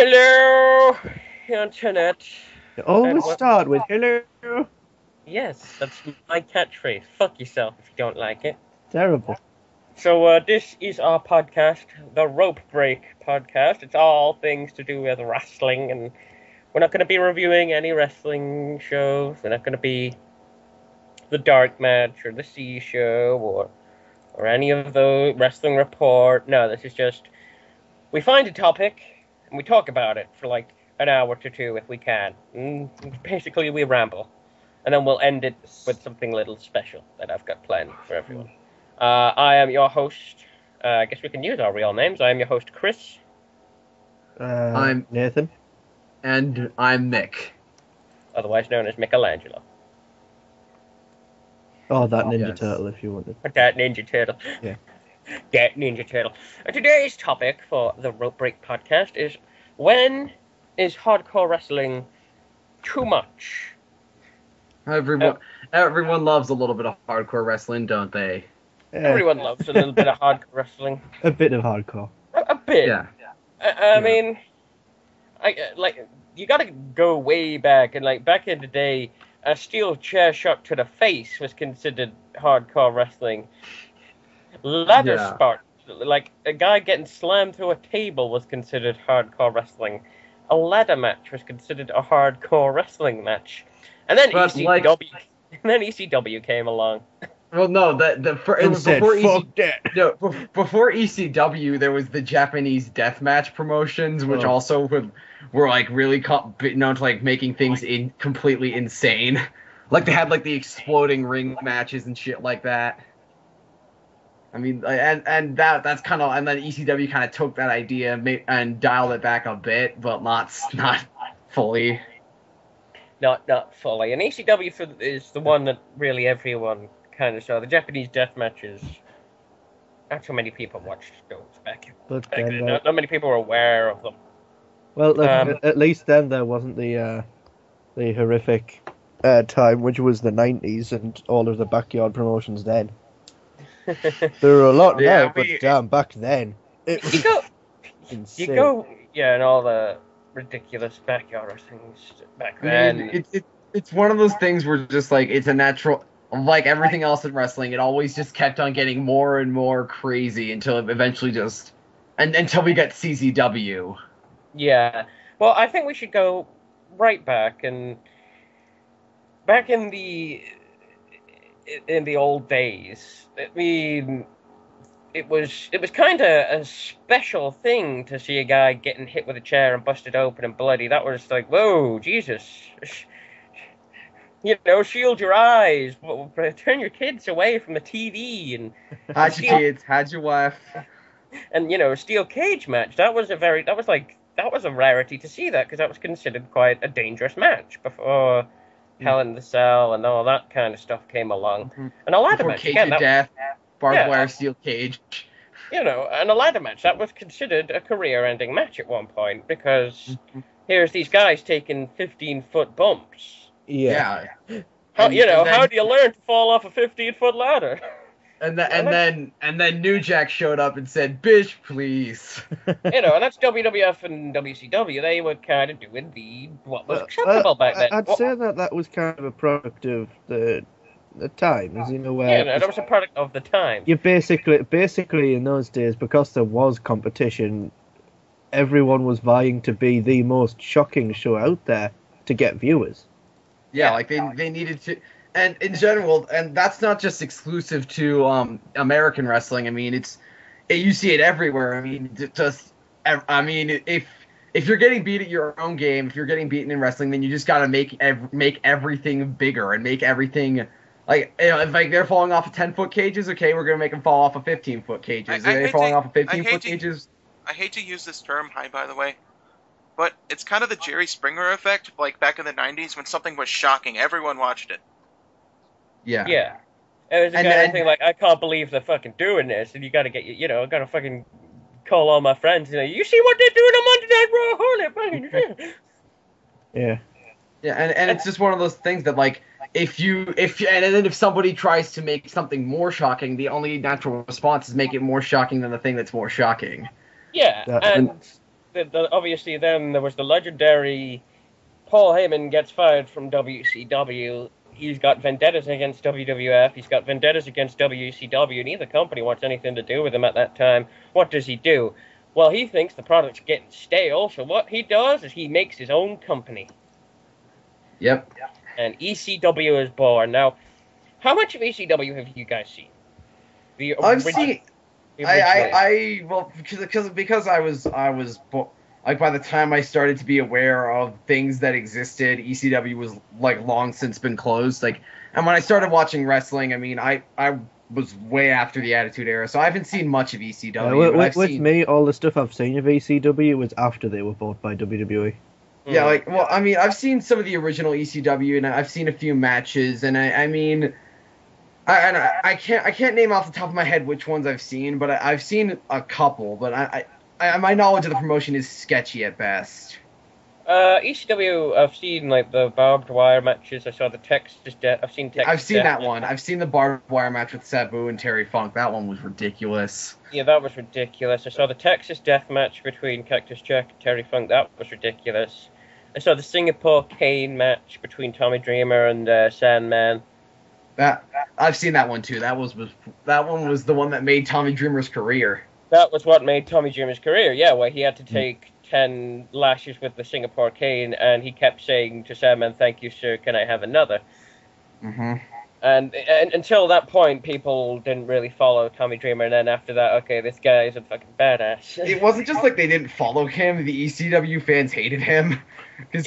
Hello, Internet. You always And start with hello. yes, that's my catchphrase. Fuck yourself if you don't like it. Terrible. So, this is our podcast, the Rope Break podcast. It's all things to do with wrestling, and we're not going to be reviewing any wrestling shows. We're not going to be the Dark Match or the C Show or any of the Wrestling Report. No, this is just we find a topic and we talk about it for like an hour to two if we can. And basically, we ramble. And then we'll end it with something little special that I've got planned for everyone. I am your host. I guess we can use our real names. I am your host, Chris. I'm Nathan. And I'm Mick. Otherwise known as Michelangelo. Oh, that Ninja Yes. Turtle, if you wanted. That Ninja Turtle. Yeah. That Ninja Turtle. And today's topic for the Rope Break podcast is, when is hardcore wrestling too much? Everyone loves a little bit of hardcore wrestling, don't they? Everyone loves a little bit of hardcore wrestling. A bit of hardcore. A bit. Yeah. I mean, you gotta go way back, and like back in the day, a steel chair shot to the face was considered hardcore wrestling. Ladder Yeah. spot, like a guy getting slammed through a table, was considered hardcore wrestling. A ladder match was considered a hardcore wrestling match, and then But, ECW, and then ECW came along. Well, no, it And was said, before fuck that. No, before ECW, there was the Japanese deathmatch promotions, which Oh. also were like really known to like making things completely insane. Like they had like the exploding ring matches and shit like that. I mean, and that's kind of, and then ECW kind of took that idea and dialed it back a bit, but not fully. Not fully. And ECW is the one that really everyone kind of saw. The Japanese death matches. Not so many people watched those back But then. then, Not many people were aware of them. well, at least then there wasn't the horrific time, which was the 90s and all of the backyard promotions then. There were a lot Yeah, now, but damn, back then it was insane. You go, yeah, and all the ridiculous backyard things back then. It's one of those things where just like it's a natural. Like everything else in wrestling, it always just kept on getting more and more crazy until it eventually until we get CZW. Yeah. Well, I think we should go right back and back in the old days. I mean, it was kind of a special thing to see a guy getting hit with a chair and busted open and bloody. That was like, whoa, Jesus. You know, shield your eyes, turn your kids away from the TV, and Hide your kids, hide your wife. and you know, steel cage match. That was a rarity to see that, because that was considered quite a dangerous match before Hell in the Cell and all that kind of stuff came along. Mm-hmm. And a ladder Before match, Cage again, of Death, barbed wire steel cage. you know, and a ladder match, that was considered a career-ending match at one point, because here's these guys taking 15-foot bumps. Yeah. How do you learn to fall off a 15-foot ladder? And then New Jack showed up and said, "Bitch, please." You know, and that's WWF and WCW. They were kind of doing what was acceptable back then. I'd say that was kind of a product of the times, you know, where that was a product of the time. you basically in those days, because there was competition, everyone was vying to be the most shocking show out there to get viewers. Yeah, like they needed to, and in general, and that's not just exclusive to American wrestling. I mean, you see it everywhere. I mean, if you're getting beat at your own game, if you're getting beaten in wrestling, then you just gotta make everything bigger and make everything like, you know, if like they're falling off of 10-foot cages, okay, we're gonna make them fall off of 15-foot cages. They're falling off of 15-foot cages. I hate to use this term, hi, by the way, but it's kind of the Jerry Springer effect, like back in the 90s when something was shocking, everyone watched it. Yeah. Yeah. It was the kind of thing like, I can't believe they're fucking doing this, and you gotta get, I gotta fucking call all my friends, you see what they're doing on Monday Night Raw? Holy fucking shit. Yeah. Yeah, and it's just one of those things that, like, if somebody tries to make something more shocking, the only natural response is make it more shocking than the thing that's more shocking. Yeah, obviously then there was the legendary Paul Heyman gets fired from WCW. He's got vendettas against WWF. He's got vendettas against WCW. Neither company wants anything to do with him at that time. What does he do? Well, he thinks the product's getting stale, so what he does is he makes his own company. Yep. And ECW is born. Now, how much of ECW have you guys seen? I've seen. Well, because I was like, by the time I started to be aware of things that existed, ECW was like long since been closed. Like, and when I started watching wrestling, I mean, I was way after the Attitude Era, so I haven't seen much of ECW. With me, all the stuff I've seen of ECW was after they were bought by WWE. Yeah, like, well, I mean, I've seen some of the original ECW, and I've seen a few matches, and I mean, I can't name off the top of my head which ones I've seen, but I've seen a couple, but my knowledge of the promotion is sketchy at best. ECW, I've seen like the barbed wire matches. I saw the Texas Death. I've seen that one. I've seen the barbed wire match with Sabu and Terry Funk. That one was ridiculous. Yeah, that was ridiculous. I saw the Texas Death match between Cactus Jack and Terry Funk. That was ridiculous. I saw the Singapore Cane match between Tommy Dreamer and Sandman. I've seen that one too. That one was the one that made Tommy Dreamer's career. That was what made Tommy Dreamer's career. Yeah, where he had to take 10 lashes with the Singapore Cane, and he kept saying to Sandman, "Thank you, sir. Can I have another?" Mm-hmm. And until that point, people didn't really follow Tommy Dreamer, and then after that, okay, this guy is a fucking badass. It wasn't just like they didn't follow him; the ECW fans hated him because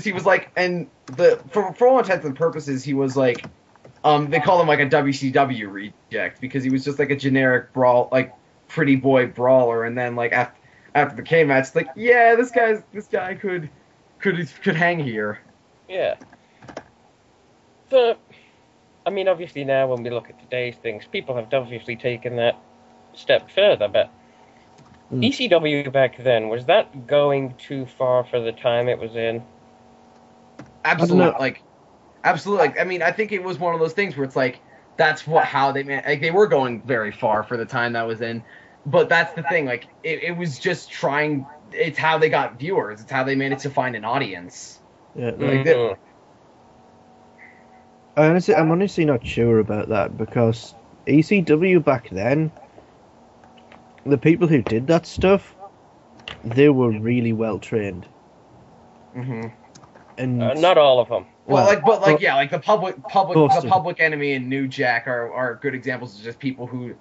he was like, and for all intents and purposes, he was like, they call him like a WCW reject because he was just like a generic pretty boy brawler, and then like after the K match, it's like, yeah, this guy could hang here. Yeah. But I mean, obviously now when we look at today's things, people have obviously taken that step further, but ECW back then, was that going too far for the time it was in? Absolutely. Absolutely. I mean, I think it was one of those things where it's like, that's how they made, like, they were going very far for the time that was in. But that's the thing, like, it was just trying, it's how they got viewers. It's how they managed to find an audience. Yeah. I'm honestly not sure about that, because ECW back then, the people who did that stuff, they were really well trained. Mm-hmm. And not all of them. Like the Public Enemy and New Jack are good examples of just people who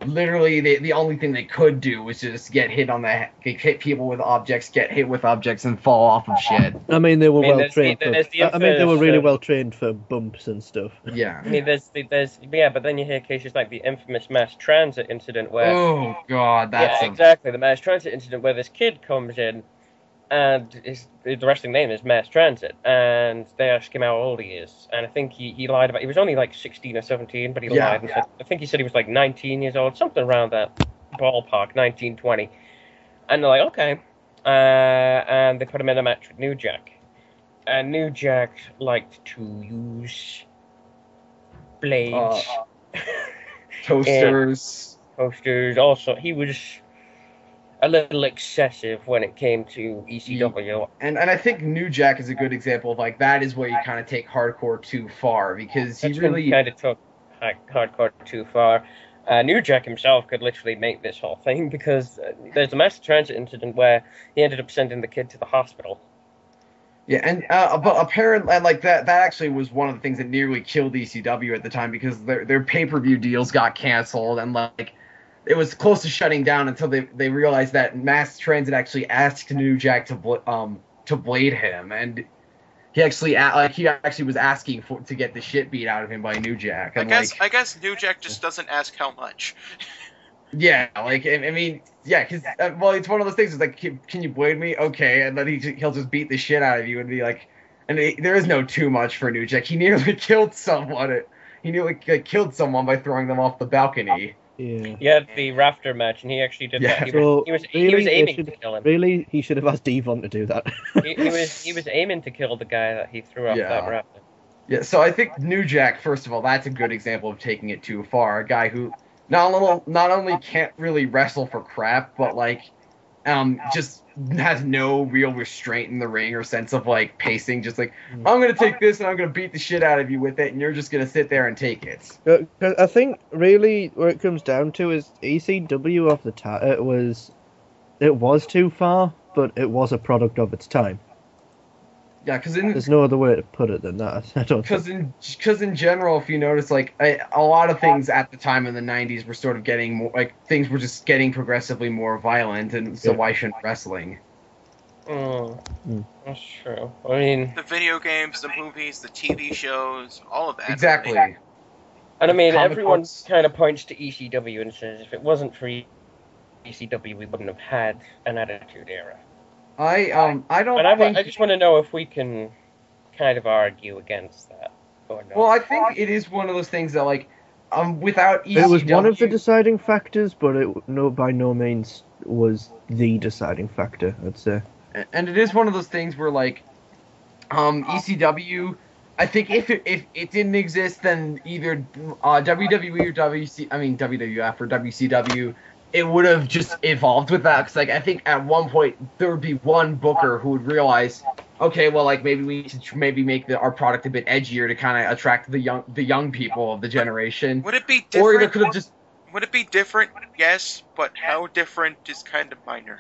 literally the only thing they could do was just get hit people with objects, get hit with objects, and fall off of shit. I mean, they were well trained. They were really well trained for bumps and stuff. Yeah. I mean, but then you hear cases like the infamous mass transit incident where. Oh God, exactly, the mass transit incident where this kid comes in, and the wrestling name is Mass Transit, and they ask him how old he is, and I think he lied about, he was only like 16 or 17, but he lied and said, I think he said he was like 19 years old, something around that ballpark, 19, 20, and they're like, okay, and they put him in a match with New Jack, and New Jack liked to use blades, toasters, also, he was a little excessive when it came to ECW. And I think New Jack is a good example of, like, that is where you kind of take hardcore too far, because he really kind of took hardcore too far. New Jack himself could literally make this whole thing, because there's a mass transit incident where he ended up sending the kid to the hospital. Yeah, and but apparently, like, that actually was one of the things that nearly killed ECW at the time, because their pay-per-view deals got canceled, and like, it was close to shutting down until they realized that Mass Transit actually asked New Jack to blade him, and he actually was asking to get the shit beat out of him by New Jack. And I guess New Jack just doesn't ask how much. Yeah, like, I mean, yeah, because it's one of those things. It's like, can you blade me? Okay, and then he'll just beat the shit out of you and be like, and there is no too much for New Jack. He nearly killed someone. He nearly killed someone by throwing them off the balcony. Yeah. He had the rafter match, and he actually did that. He was aiming to kill him. Really, he should have asked Devon to do that. he was aiming to kill the guy that he threw off that rafter. Yeah, so I think New Jack, first of all, that's a good example of taking it too far. A guy who, not only can't really wrestle for crap, but like just has no real restraint in the ring or sense of like pacing. Just like, I'm gonna take this and I'm gonna beat the shit out of you with it, and you're just gonna sit there and take it. 'Cause I think really where it comes down to is ECW of the time. It was too far, but it was a product of its time. Yeah, because there's no other way to put it than that. I don't. Because in general, if you notice, like a lot of things at the time in the '90s were sort of getting more like things were just getting progressively more violent, and so why shouldn't wrestling? That's true. I mean, the video games, the movies, the TV shows, all of that. Exactly. Really. And I mean, Comic everyone books. kind of points to ECW and says if it wasn't for ECW, we wouldn't have had an Attitude Era. I don't And think. I just want to know if we can kind of argue against that or not. Well, I think it is one of those things that like without ECW. It was one of the deciding factors, but by no means was the deciding factor, I'd say. And it is one of those things where like ECW, I think if it didn't exist, then either WWE or WWF or WCW, it would have just evolved with that. Because like I think at one point there would be one booker who would realize, okay, well like maybe we should make our product a bit edgier to kind of attract the young people of the generation. Would it be different? Or either could have just. Would it be different? Yes, but how different is kind of minor.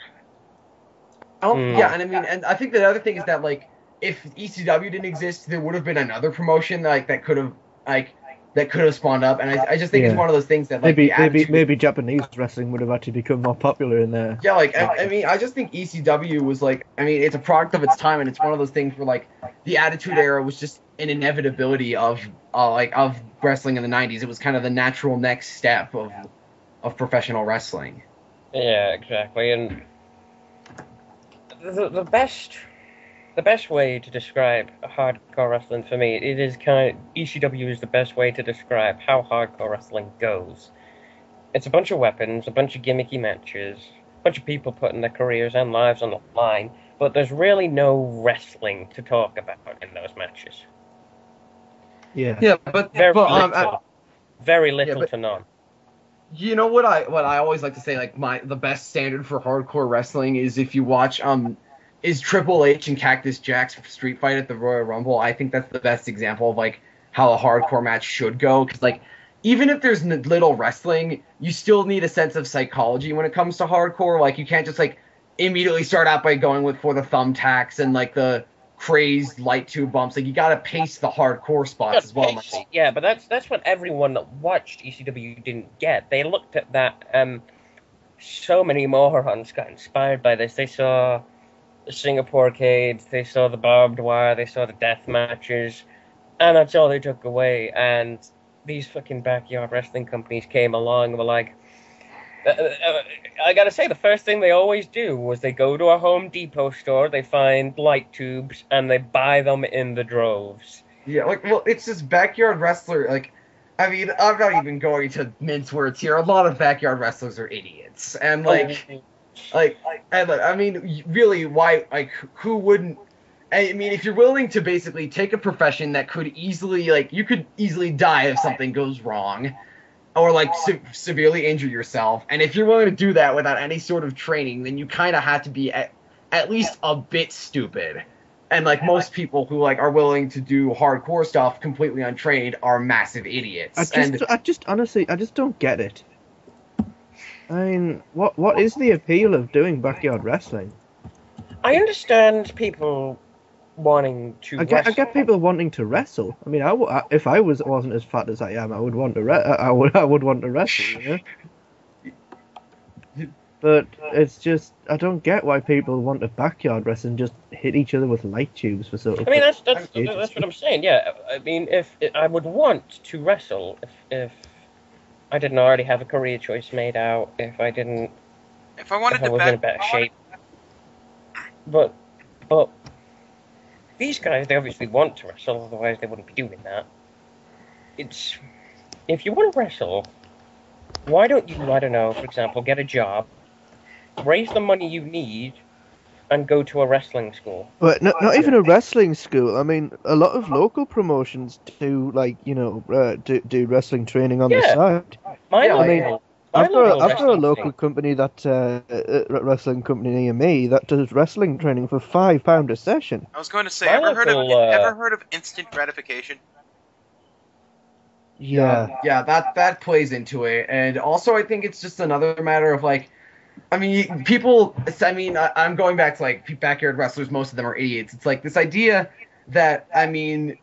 Yeah, and I mean, and I think the other thing is that like if ECW didn't exist, there would have been another promotion like that could have spawned up, and I just think it's one of those things that like maybe Japanese wrestling would have actually become more popular in there. Yeah, like I mean, I just think ECW was like, I mean, it's a product of its time, and it's one of those things where like the Attitude Era was just an inevitability of wrestling in the '90s. It was kind of the natural next step of professional wrestling. Yeah, exactly, and the best way to describe hardcore wrestling for me, it is ECW is the best way to describe how hardcore wrestling goes. It's a bunch of weapons, a bunch of gimmicky matches, a bunch of people putting their careers and lives on the line, but there's really no wrestling to talk about in those matches. Yeah, but very little to none. You know what I always like to say, like the best standard for hardcore wrestling is if you watch is Triple H and Cactus Jack's street fight at the Royal Rumble. I think that's the best example of like how a hardcore match should go, because like even if there's little wrestling, you still need a sense of psychology when it comes to hardcore. Like you can't just like immediately start out by going for the thumbtacks and like the crazed light tube bumps. Like you gotta pace the hardcore spots as well. Yeah, but that's what everyone that watched ECW didn't get. They looked at that. So many morons got inspired by this. They saw the Singapore Cage, they saw the barbed wire, they saw the death matches, and that's all they took away. And these fucking backyard wrestling companies came along and were like, I gotta say, the first thing they always do was they go to a Home Depot store, they find light tubes, and they buy them in the droves. Yeah, like, well, it's just backyard wrestler, like, I mean, I'm not even going to mince words here. A lot of backyard wrestlers are idiots, and I mean, really, why, like, who wouldn't? I mean, if you're willing to basically take a profession that could easily, like, you could easily die if something goes wrong, or like severely injure yourself, and if you're willing to do that without any sort of training, then you kind of have to be at least a bit stupid. And like most people who like are willing to do hardcore stuff completely untrained are massive idiots. I just honestly don't get it. I mean, what is the appeal of doing backyard wrestling? I understand people wanting to I get people wanting to wrestle. I mean, if I wasn't as fat as I am, I would want to I would want to wrestle. You know? But it's just, I don't get why people want to backyard wrestle and just hit each other with light tubes for sort of. I mean, that's what I'm saying. Yeah, I mean, if I would want to wrestle if I didn't already have a career choice made out, if I was in a better shape. But these guys, they obviously want to wrestle, otherwise they wouldn't be doing that. If you want to wrestle, why don't you, I don't know, for example, get a job, raise the money you need, and go to a wrestling school? But not even a wrestling school. I mean, a lot of local promotions do, like, you know, do wrestling training on the side. My Yeah, I mean, local, my I've got local I've got a wrestling local thing. company that wrestling company near me that does wrestling training for £5 a session. I was going to say, My local, ever heard of instant gratification? Yeah. That plays into it, and also I think it's just another matter of like, I mean, people. I mean, I'm going back to like backyard wrestlers. Most of them are idiots. It's like this idea that I mean,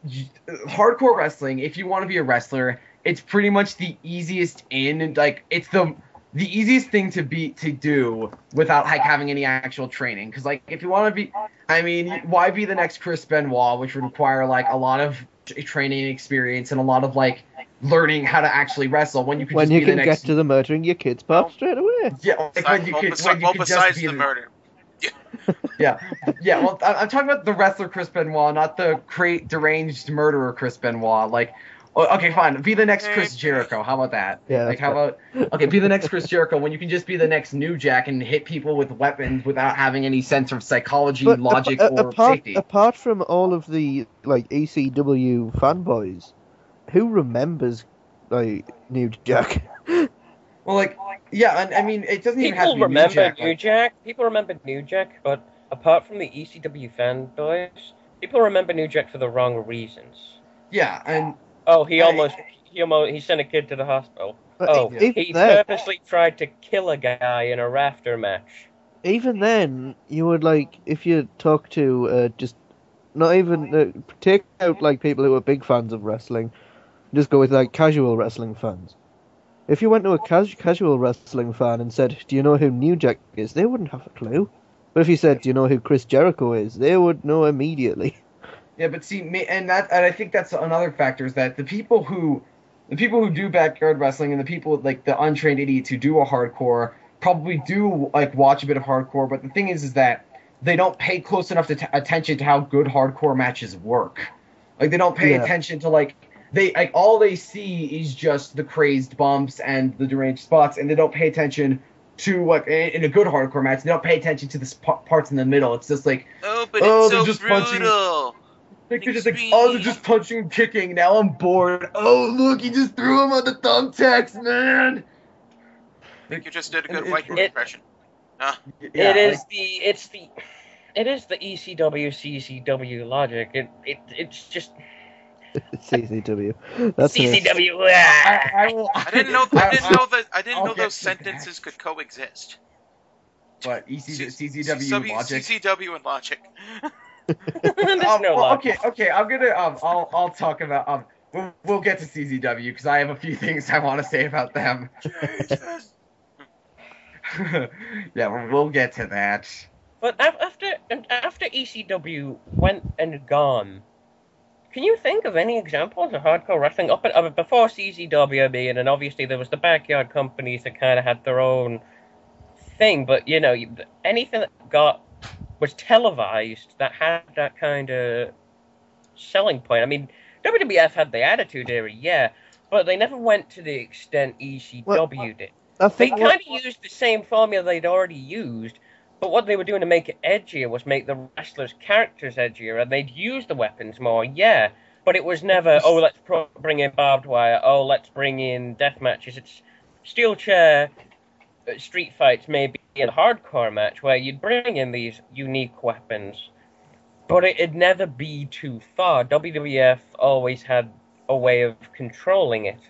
hardcore wrestling. If you want to be a wrestler, it's pretty much the easiest in, and like it's the easiest thing to do without like having any actual training. Because like if you want to be, I mean, why be the next Chris Benoit, which would require like a lot of training experience and a lot of like learning how to actually wrestle when you could When just you be the can next get to the murdering your kids part Well, straight away. yeah, like when you could just besides be the murder. yeah. Well, I'm talking about the wrestler Chris Benoit, not the deranged murderer Chris Benoit. Like, okay, fine, be the next Chris Jericho. How about that? Yeah, Like, that's how about okay, be the next Chris Jericho when you can just be the next New Jack and hit people with weapons without having any sense of psychology, But logic, or safety. apart from all of the like ECW fanboys, who remembers like New Jack? Well, like, yeah, and I mean, it doesn't even have to People be New remember Jack. New Like, Jack. People remember New Jack, but apart from the ECW fanboys, people remember New Jack for the wrong reasons. yeah, and Oh, he sent a kid to the hospital. Oh, Even he then, purposely tried to kill a guy in a rafter match. even then, you would like if you talk to just not even take out like people who are big fans of wrestling, just go with like casual wrestling fans. If you went to a casual wrestling fan and said, "Do you know who New Jack is?" they wouldn't have a clue. But if you said, "Do you know who Chris Jericho is?" they would know immediately. yeah, but see, and I think that's another factor is that the people who do backyard wrestling and the people like the untrained idiots who do a hardcore probably do like watch a bit of hardcore, but the thing is that they don't pay close enough attention to how good hardcore matches work. Like they don't pay Yeah. attention to like they like all they see is just the crazed bumps and the deranged spots, and they don't pay attention to like in a good hardcore match. They don't pay attention to the parts in the middle. It's just like Oh, but Oh, it's they're so just punching. brutal. like they're just like, oh, they're just punching and kicking. Now I'm bored. Oh, look, he just threw him on the thumbtacks, man. I think you just did a good It- white boy it- impression. Yeah, It is like- it is the ECW CCW logic. It's just CCW. That's an- CCW. I will. I didn't know I'll get those to that. sentences could coexist. What CCW logic? CCW and logic. There's no logic. Okay. I'm gonna I'll talk about we'll get to CZW because I have a few things I want to say about them. Jesus. Yeah, we'll get to that. But after ECW went and gone, can you think of any examples of hardcore wrestling before CZW? I mean, and obviously there was the backyard companies that kind of had their own thing, but you know, anything that was televised that had that kind of selling point. I mean, WWF had the Attitude Era, yeah, but they never went to the extent ECW did. I They think kind of used the same formula they'd already used, but what they were doing to make it edgier was make the wrestlers' characters edgier, and they'd use the weapons more, yeah, but it was never, oh, let's bring in barbed wire, oh, let's bring in death matches. It's steel chair street fights, maybe in a hardcore match, where you'd bring in these unique weapons, but it'd never be too far. WWF always had a way of controlling it.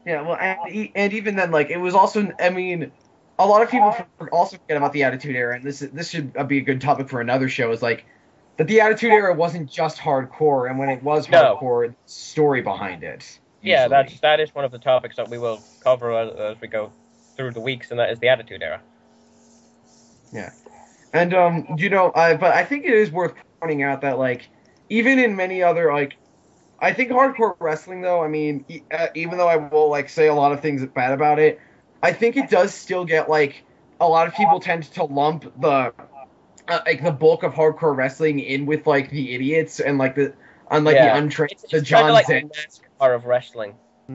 Yeah, well, and even then, like, it was also, I mean, a lot of people also forget about the Attitude Era, and this should be a good topic for another show, is like, that the Attitude Era wasn't just hardcore, and when it was hardcore, story behind it. Yeah, usually. that is one of the topics that we will cover as we go through the weeks, and that is the Attitude Era. Yeah. And, but I think it is worth pointing out that, like, even in many other, like, I think hardcore wrestling, though, I mean, even though I will, like, say a lot of things bad about it, I think it does still get, like, a lot of people tend to lump the bulk of hardcore wrestling in with, like, the idiots and, like, the untrained, it's the kind John of like Zen. the NASCAR of wrestling.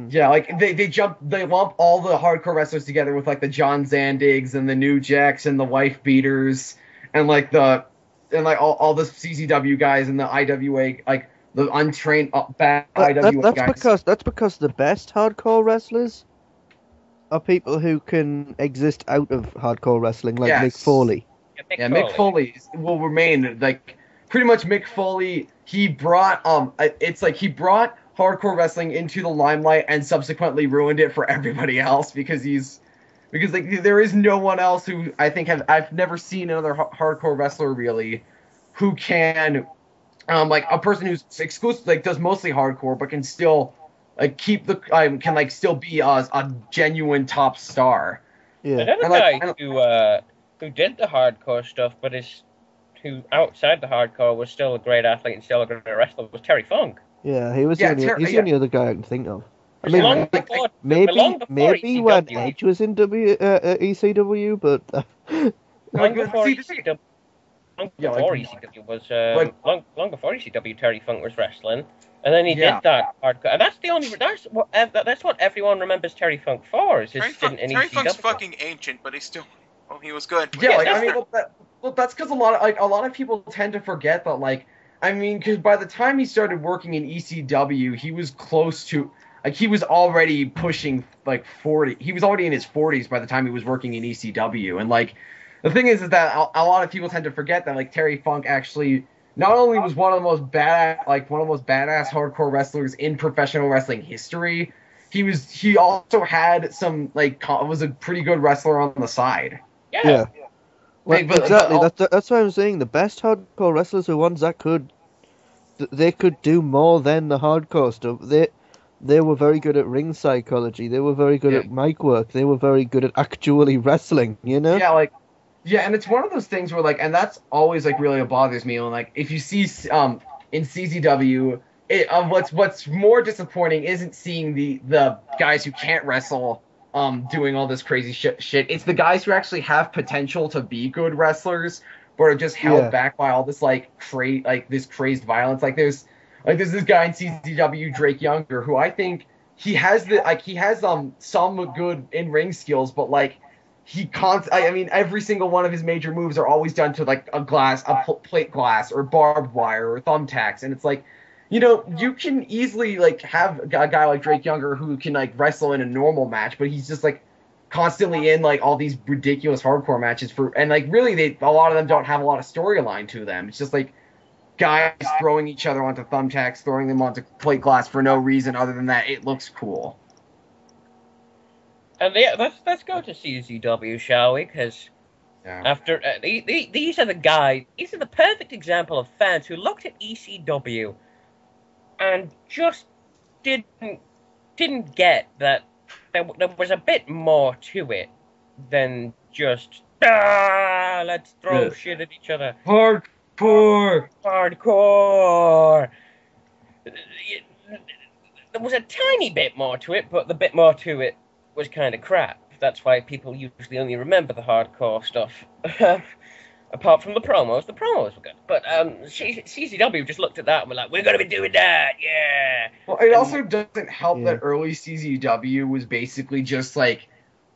Yeah, like, they lump all the hardcore wrestlers together with, like, the John Zandigs and the New Jacks and the wife beaters and, like, all the CZW guys and the IWA, like, the untrained bad IWA guys. That's because the best hardcore wrestlers are people who can exist out of hardcore wrestling, like Mick Yes. Foley. Yeah, Mick Foley will remain like pretty much Mick Foley. He brought it's like he brought hardcore wrestling into the limelight and subsequently ruined it for everybody else because like there is no one else who I think I've never seen another hardcore wrestler really who can like a person who's exclusive like does mostly hardcore but can still like keep the can like still be a genuine top star. Yeah. Another And, guy like, who did the hardcore stuff, but who outside the hardcore was still a great athlete and still a great wrestler was Terry Funk. Yeah, he was Yeah, he's the only other guy I can think of. I mean, long before maybe when ECW. Edge was in ECW, but Long Like, before see, ECW. Long Yeah, before like- ECW was like- long before ECW, Terry Funk was wrestling, and then he Yeah. did that hardcore. And that's what everyone remembers Terry Funk for. Is his stint in Terry ECW. Funk's fucking ancient, but he's still. Well, he was good. Yeah, like that's I mean, that's because a lot of people tend to forget that like I mean, because by the time he started working in ECW, he was close to like he was already pushing like 40. He was already in his 40s by the time he was working in ECW, and like the thing is that a lot of people tend to forget that like Terry Funk actually not only was one of the most badass hardcore wrestlers in professional wrestling history, he also had some like was a pretty good wrestler on the side. yeah. Well, Like, but- exactly. but- That's what I'm saying. The best hardcore wrestlers are ones that they could do more than the hardcore stuff. They were very good at ring psychology. They were very good Yeah. at mic work. They were very good at actually wrestling. You know? Yeah, and it's one of those things where like, and that's always like really what bothers me. And like, if you see in CZW, what's more disappointing isn't seeing the guys who can't wrestle doing all this crazy shit. It's the guys who actually have potential to be good wrestlers, but are just held Yeah. back by all this this crazed violence. There's this guy in CZW, Drake Younger, who I think he has some good in ring skills, but like. I mean, every single one of his major moves are always done to like a plate glass or barbed wire or thumbtacks, and it's like, you know, you can easily like have a guy like Drake Younger who can like wrestle in a normal match, but he's just like constantly in like all these ridiculous hardcore matches and like really a lot of them don't have a lot of storyline to them. It's just like guys throwing each other onto thumbtacks, throwing them onto plate glass for no reason other than that it looks cool. And yeah, let's go to CZW, shall we? Because after these are the guys. These are the perfect example of fans who looked at ECW and just didn't get that there was a bit more to it than just let's throw shit at each other. Hardcore. There was a tiny bit more to it, but the bit more to it was kind of crap. That's why people usually only remember the hardcore stuff. Apart from the promos were good. But CZW just looked at that and were like, we're going to be doing that, yeah. Well, it also doesn't help that early CZW was basically just like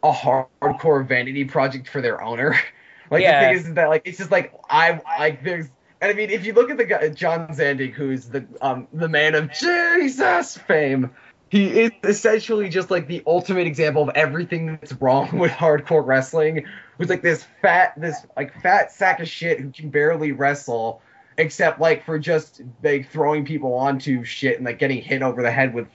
a hardcore vanity project for their owner. The thing is that like it's just like there's. And I mean, if you look at the guy John Zandig, who's the man of Jesus fame. He is essentially just like the ultimate example of everything that's wrong with hardcore wrestling. Who's like this fat sack of shit who can barely wrestle, except like for just like throwing people onto shit and like getting hit over the head with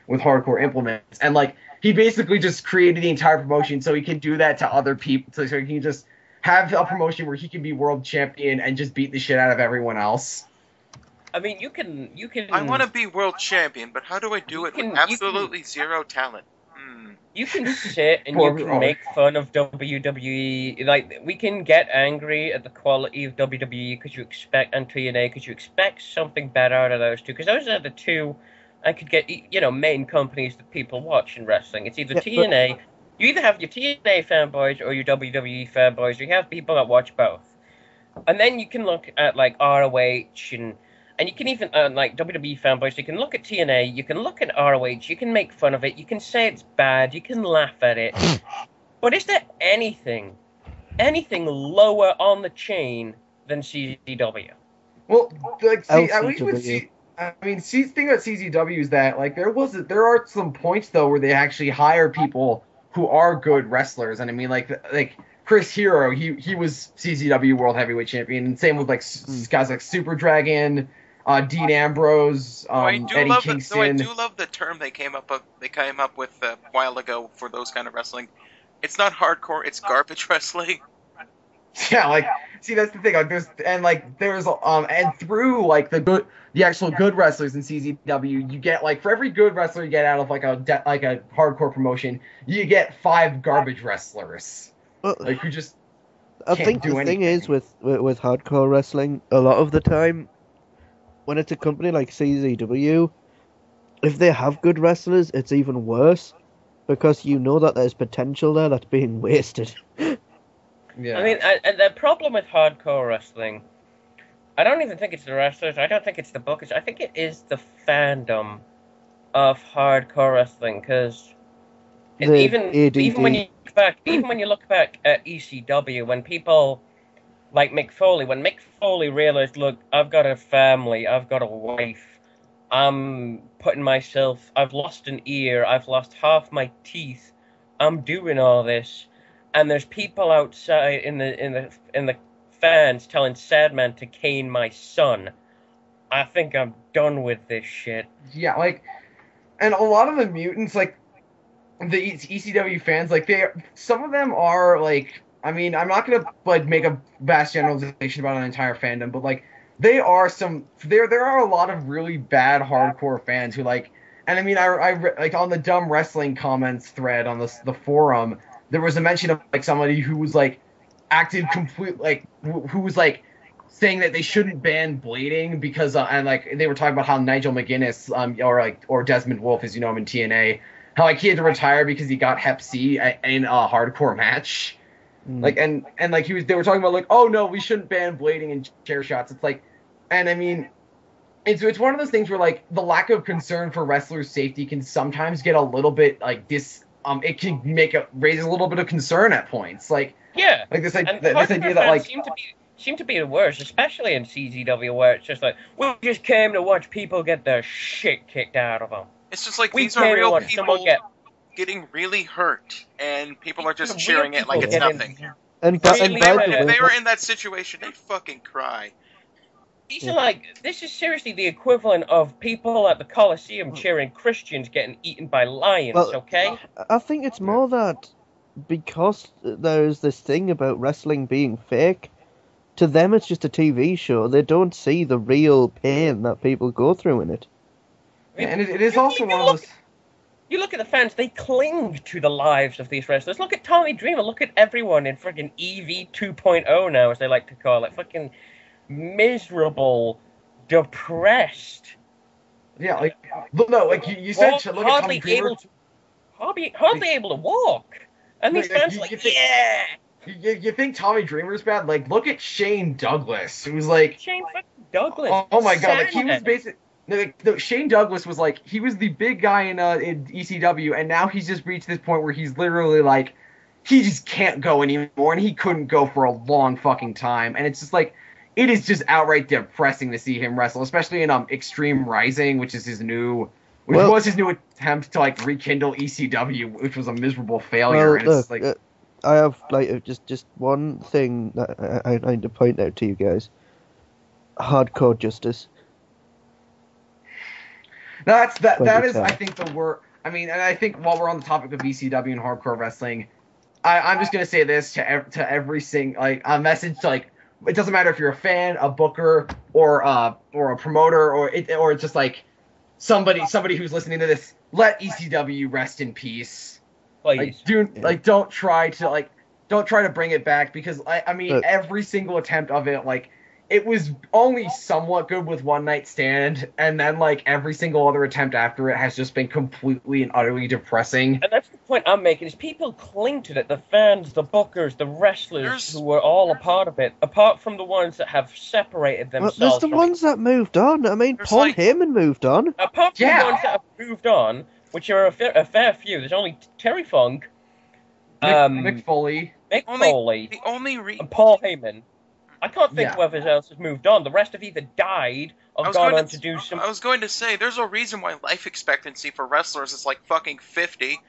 hardcore implements. And like he basically just created the entire promotion so he can do that to other people. So he can just have a promotion where he can be world champion and just beat the shit out of everyone else. I mean, you can. I want to be world champion, but how do I do it with absolutely zero talent? You can sit and you can make fun of WWE. Like, we can get angry at the quality of WWE because you expect, and TNA because you expect something better out of those two. Because those are the two I could get, main companies that people watch in wrestling. It's either TNA. You either have your TNA fanboys or your WWE fanboys. Or you have people that watch both. And then you can look at like ROH and you can even, like, WWE fanboys, you can look at TNA, you can look at ROH, you can make fun of it, you can say it's bad, you can laugh at it. But is there anything lower on the chain than CZW? Well, like, see, at least with thing about CZW is that, like, there are some points, though, where they actually hire people who are good wrestlers. And I mean, like Chris Hero, he was CZW World Heavyweight Champion, and same with like guys like Super Dragon, Dean Ambrose, Eddie Kingston. Though I do love the term they came up with a while ago for those kind of wrestling. It's not hardcore; it's garbage wrestling. Yeah, like, see, that's the thing. Like, there's and through like the actual good wrestlers in CZW, you get like for every good wrestler you get out of like a hardcore promotion, you get 5 garbage wrestlers, like who just I can't think do the anything. thing is with hardcore wrestling, a lot of the time, when it's a company like CZW, if they have good wrestlers, it's even worse because you know that there's potential there that's being wasted. Yeah. I mean, the problem with hardcore wrestling, I don't even think it's the wrestlers. I don't think it's the bookers. I think it is the fandom of hardcore wrestling. Because even when you look back at ECW, when people like Mick Foley, when Mick Foley realized, look, I've got a family, I've got a wife, I've lost an ear, I've lost half my teeth, I'm doing all this. And there's people outside in the fans telling Sadman to cane my son. I think I'm done with this shit. Yeah, like, and a lot of the mutants, like the ECW fans, like some of them are like, I mean, I'm not gonna like make a vast generalization about an entire fandom, but like there are a lot of really bad hardcore fans who like, and I mean, I like on the dumb wrestling comments thread on the forum. There was a mention of like somebody who was like acted complete like who was like saying that they shouldn't ban blading because and like they were talking about how Nigel McGuinness or Desmond Wolfe, as you know him in TNA, how like he had to retire because he got Hep C in a hardcore match. Like and like they were talking about like, oh no, we shouldn't ban blading and chair shots. It's like, and I mean, it's one of those things where like the lack of concern for wrestlers' safety can sometimes get a little bit like it can raise a little bit of concern at points. Like, yeah, like this idea that like seem to be the worst, especially in CZW, where it's just like, we just came to watch people get their shit kicked out of them. It's just like We these are came to real watch someone people getting really hurt, and people are just cheering it like it's nothing. And by the If they were way, in that situation, they'd fucking cry. These are like, this is seriously the equivalent of people at the Coliseum cheering Christians getting eaten by lions, okay? I think it's more that because there's this thing about wrestling being fake, to them it's just a TV show. They don't see the real pain that people go through in it. And it is also one of those. You look at the fans, they cling to the lives of these wrestlers. Look at Tommy Dreamer, look at everyone in freaking EV 2.0 now, as they like to call it. Fucking miserable, depressed. Yeah, like, no, like you said, look at Tommy Dreamer. Hardly able to walk. And these fans are like, yeah! You think Tommy Dreamer's bad? Like, look at Shane Douglas, who's like... Shane fucking Douglas. Oh my god, like, he was basically... No, Shane Douglas was like, he was the big guy in ECW, and now he's just reached this point where he's literally like, he just can't go anymore, and he couldn't go for a long fucking time, and it's just like, it is just outright depressing to see him wrestle, especially in Extreme Rising, which was his new attempt to like rekindle ECW, which was a miserable failure. Well, and look, it's like, I have like just one thing that I need to point out to you guys: hardcore justice. That is, I think, the word. I mean, and I think while we're on the topic of ECW and hardcore wrestling, I'm just gonna say this to every single a message to like. It doesn't matter if you're a fan, a booker, or a promoter, or it's just like somebody who's listening to this. Let ECW rest in peace. Please. Don't try to bring it back, because I mean every single attempt of it, like, it was only somewhat good with One Night Stand, and then like every single other attempt after it has just been completely and utterly depressing. And that's the point I'm making, is people cling to it. The fans, the bookers, the wrestlers who were all a part of it, apart from the ones that have separated themselves. Well, there's the ones that moved on. I mean, Paul Heyman moved on. Apart from the ones that have moved on, which are a fair few, there's only Terry Funk, Mick Foley, the only and Paul Heyman. I can't think of whoever else has moved on. The rest have either died or gone on to do some... I was going to say, there's a reason why life expectancy for wrestlers is like fucking 50.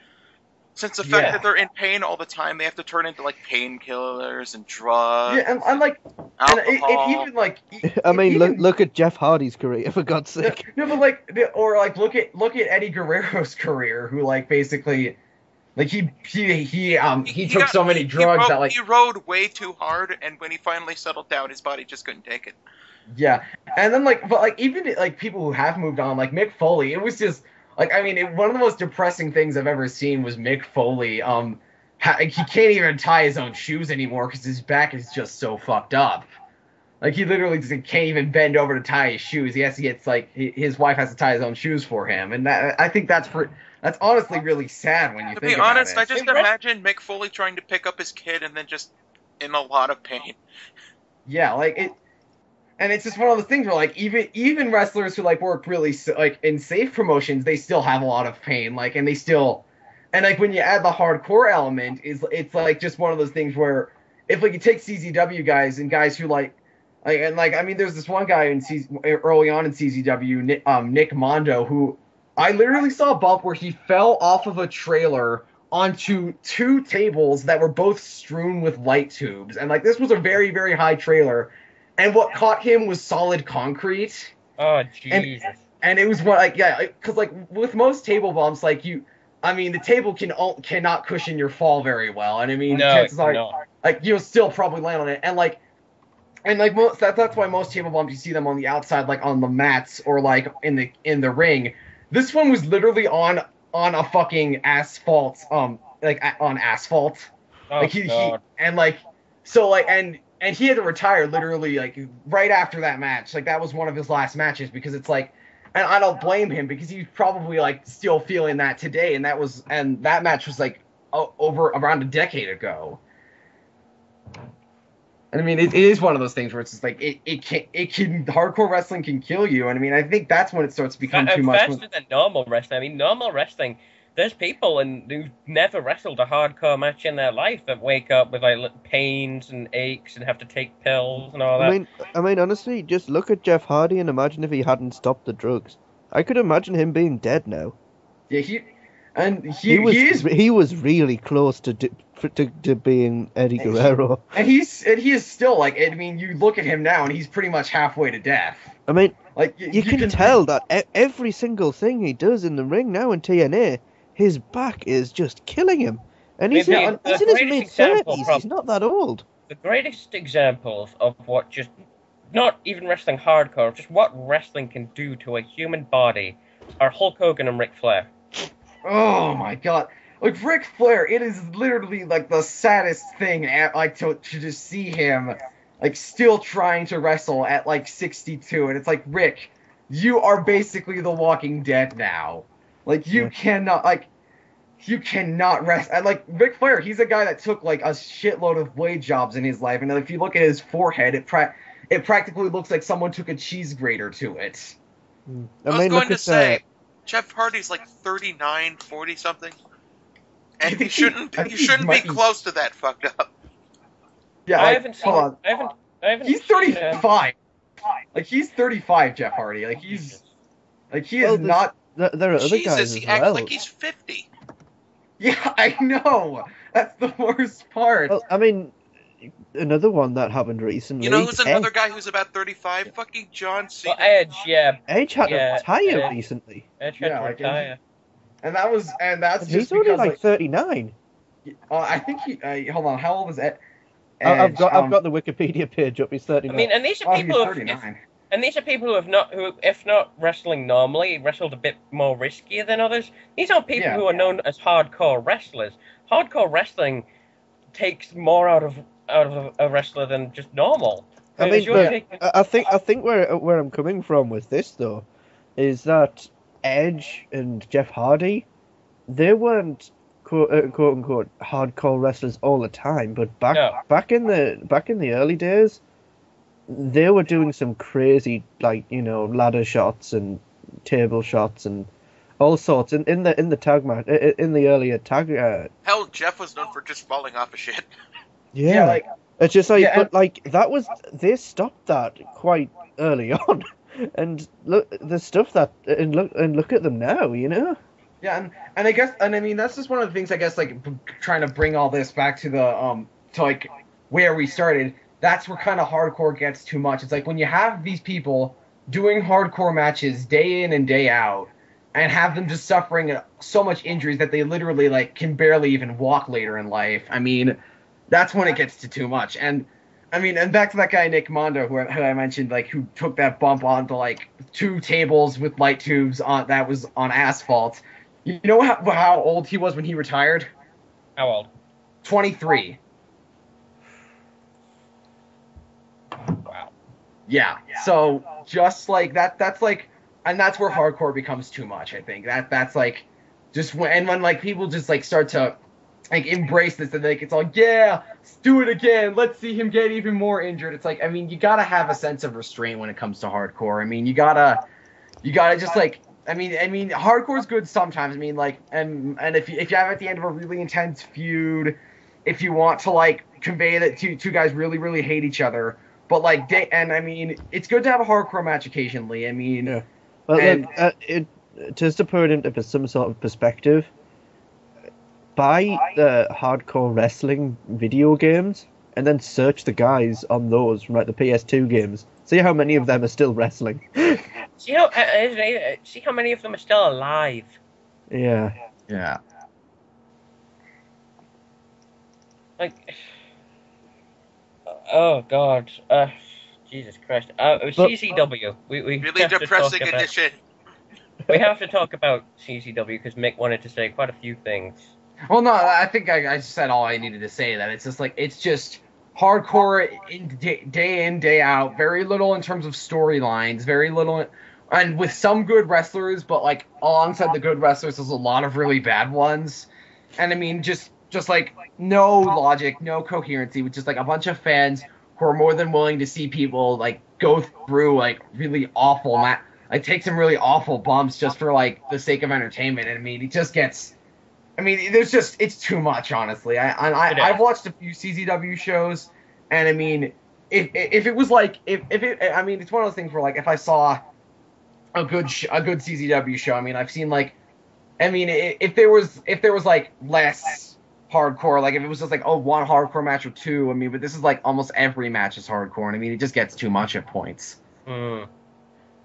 Since the fact Yeah. that they're in pain all the time, they have to turn into like painkillers and drugs, Yeah, and like, and alcohol. it even like, I mean, even, look at Jeff Hardy's career, for God's sake. no, but like, or like, look at Eddie Guerrero's career, who like basically, like he took got- so many drugs that like, he rode way too hard, and when he finally settled down, his body just couldn't take it. yeah, and then like, but like even like people who have moved on, like Mick Foley, it was just like, I mean, one of the most depressing things I've ever seen was Mick Foley. He can't even tie his own shoes anymore because his back is just so fucked up. Like he literally just can't even bend over to tie his shoes. He has to get like his wife has to tie his own shoes for him, and I think that's honestly really sad when you To think be about honest, it. I just imagine Mick Foley trying to pick up his kid and then just in a lot of pain. Yeah, like it, and it's just one of those things where like even wrestlers who like work really like in safe promotions, they still have a lot of pain. Like, and they still, and like when you add the hardcore element, it's like just one of those things where if like you take CZW guys and guys who like and like I mean, there's this one guy early on in CZW, Nick Mondo, who I literally saw a bump where he fell off of a trailer onto two tables that were both strewn with light tubes, and like this was a very, very high trailer, and what caught him was solid concrete. Oh, Jesus. And it was what, like, yeah, because like with most table bumps, like I mean, the table cannot cushion your fall very well, and I mean, No, chances are, no. like, you'll still probably land on it, and like that's why most table bumps you see them on the outside, like on the mats or like in the ring. This one was literally on a fucking asphalt, like on asphalt. Oh, Like he God. and like so like and he had to retire literally like right after that match. Like that was one of his last matches because it's like, and I don't blame him because he's probably like still feeling that today. And that match was like over around a decade ago. And I mean, it is one of those things where it's just like it can hardcore wrestling can kill you. And I mean, I think that's when it starts to become too much. Faster than normal wrestling. I mean, normal wrestling, there's people who never wrestled a hardcore match in their life that wake up with like pains and aches and have to take pills and all that. I mean, honestly, just look at Jeff Hardy and imagine if he hadn't stopped the drugs. I could imagine him being dead now. Yeah, he was really close to being Eddie Guerrero. And he is still like, I mean, you look at him now and he's pretty much halfway to death. I mean, like you can tell that every single thing he does in the ring now in TNA, his back is just killing him. And he's in his mid-30s. He's not that old. The greatest examples of what just, not even wrestling hardcore, just what wrestling can do to a human body are Hulk Hogan and Ric Flair. Oh my God. Like Ric Flair, it is literally like the saddest thing, like to just see him like still trying to wrestle at like 62, and it's like, Rick, you are basically the Walking Dead now. Like you cannot rest. And like Ric Flair, he's a guy that took like a shitload of blade jobs in his life, and if you look at his forehead, it practically looks like someone took a cheese grater to it. I was going to say, Jeff Hardy's like 39, 40 something. And he shouldn't be close to that fucked up. Yeah, I haven't he's 35. Like he's 35, Jeff Hardy. Like he is not. There are other Jesus, guys he as acts well. like he's 50. Yeah, I know. That's the worst part. Well, I mean, another one that happened recently. You know who's another guy who's about 35? Fucking John Cena. Well, Edge, yeah. Edge had to retire recently. Edge had to retire. And that's He's just only because like 39. I think he. Hold on, how old is Ed? I've got the Wikipedia page up. He's 39. I mean, and these are people he's 39. And these are people who, if not wrestling normally, wrestled a bit more riskier than others. These aren't people who are known as hardcore wrestlers. Hardcore wrestling takes more out of a wrestler than just normal. I mean, I think where I'm coming from with this though, is that Edge and Jeff Hardy, they weren't quote unquote hardcore wrestlers all the time, but back in the early days, they were doing some crazy, like, you know, ladder shots and table shots and all sorts in the tag match, in the earlier tag. Hell, Jeff was known for just falling off of shit. Yeah, like it's just like, but like they stopped that quite early on, and look the stuff that and look at them now, you know. Yeah, and I guess, and I mean, that's just one of the things, I guess, like, trying to bring all this back to to, like, where we started. That's where kind of hardcore gets too much. It's like, when you have these people doing hardcore matches day in and day out, and have them just suffering so much injuries that they literally, like, can barely even walk later in life, I mean, that's when it gets to too much. And, I mean, and back to that guy, Nick Mondo, who I mentioned, like, who took that bump onto, like, 2 tables with light tubes that was on asphalt. You know how old he was when he retired? How old? 23. Wow. Yeah. So just like that's like, and that's where hardcore becomes too much. I think that's like, just when like people just like start to like embrace this and like it's all, yeah, let's do it again. Let's see him get even more injured. It's like, I mean, you gotta have a sense of restraint when it comes to hardcore. I mean, you gotta just like. I mean, hardcore's good sometimes. I mean, like, and if you have at the end of a really intense feud, if you want to like convey that two guys really really hate each other, but like and I mean, it's good to have a hardcore match occasionally. I mean, Yeah. Well, just to put it into some sort of perspective, buy the hardcore wrestling video games and then search the guys on those from like the PS2 games. See how many of them are still wrestling. See how many of them are still alive. Yeah. Yeah. Like, oh god, Jesus Christ. CCW. We Really have to depressing talk about, edition. we have to talk about CCW because Mick wanted to say quite a few things. Well, no, I think I said all I needed to say. That it's just like, it's just hardcore day in, day out. Very little in terms of storylines. Very little, and with some good wrestlers, but like alongside the good wrestlers, there's a lot of really bad ones. And I mean, just like no logic, no coherency, with just like a bunch of fans who are more than willing to see people like go through like really awful like take some really awful bumps just for like the sake of entertainment. And I mean, it just gets. I mean, it's too much, honestly. I've watched a few CZW shows, and I mean, if it was like, I mean, it's one of those things where like, if I saw a good CZW show, I mean, I've seen like, I mean, if there was like less hardcore, like if it was just like, oh, one hardcore match or two, I mean, but this is like almost every match is hardcore, and I mean, it just gets too much at points. Hmm.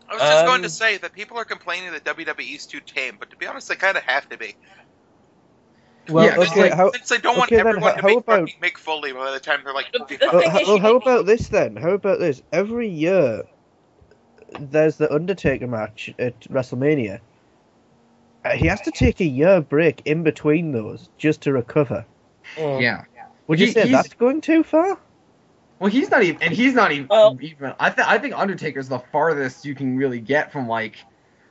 I was just going to say that people are complaining that WWE's too tame, but to be honest, they kind of have to be. Well, Yeah, okay, Since they don't want okay, then everyone to how make about- fucking Mick Foley by the time they're like The 55. thing is, well, how about this then? How about this? Every year, there's the Undertaker match at WrestleMania. He has to take a year break in between those just to recover. Hmm. Yeah. Would you say that's going too far? Well, he's not even. Well- even. I think Undertaker's the farthest you can really get from like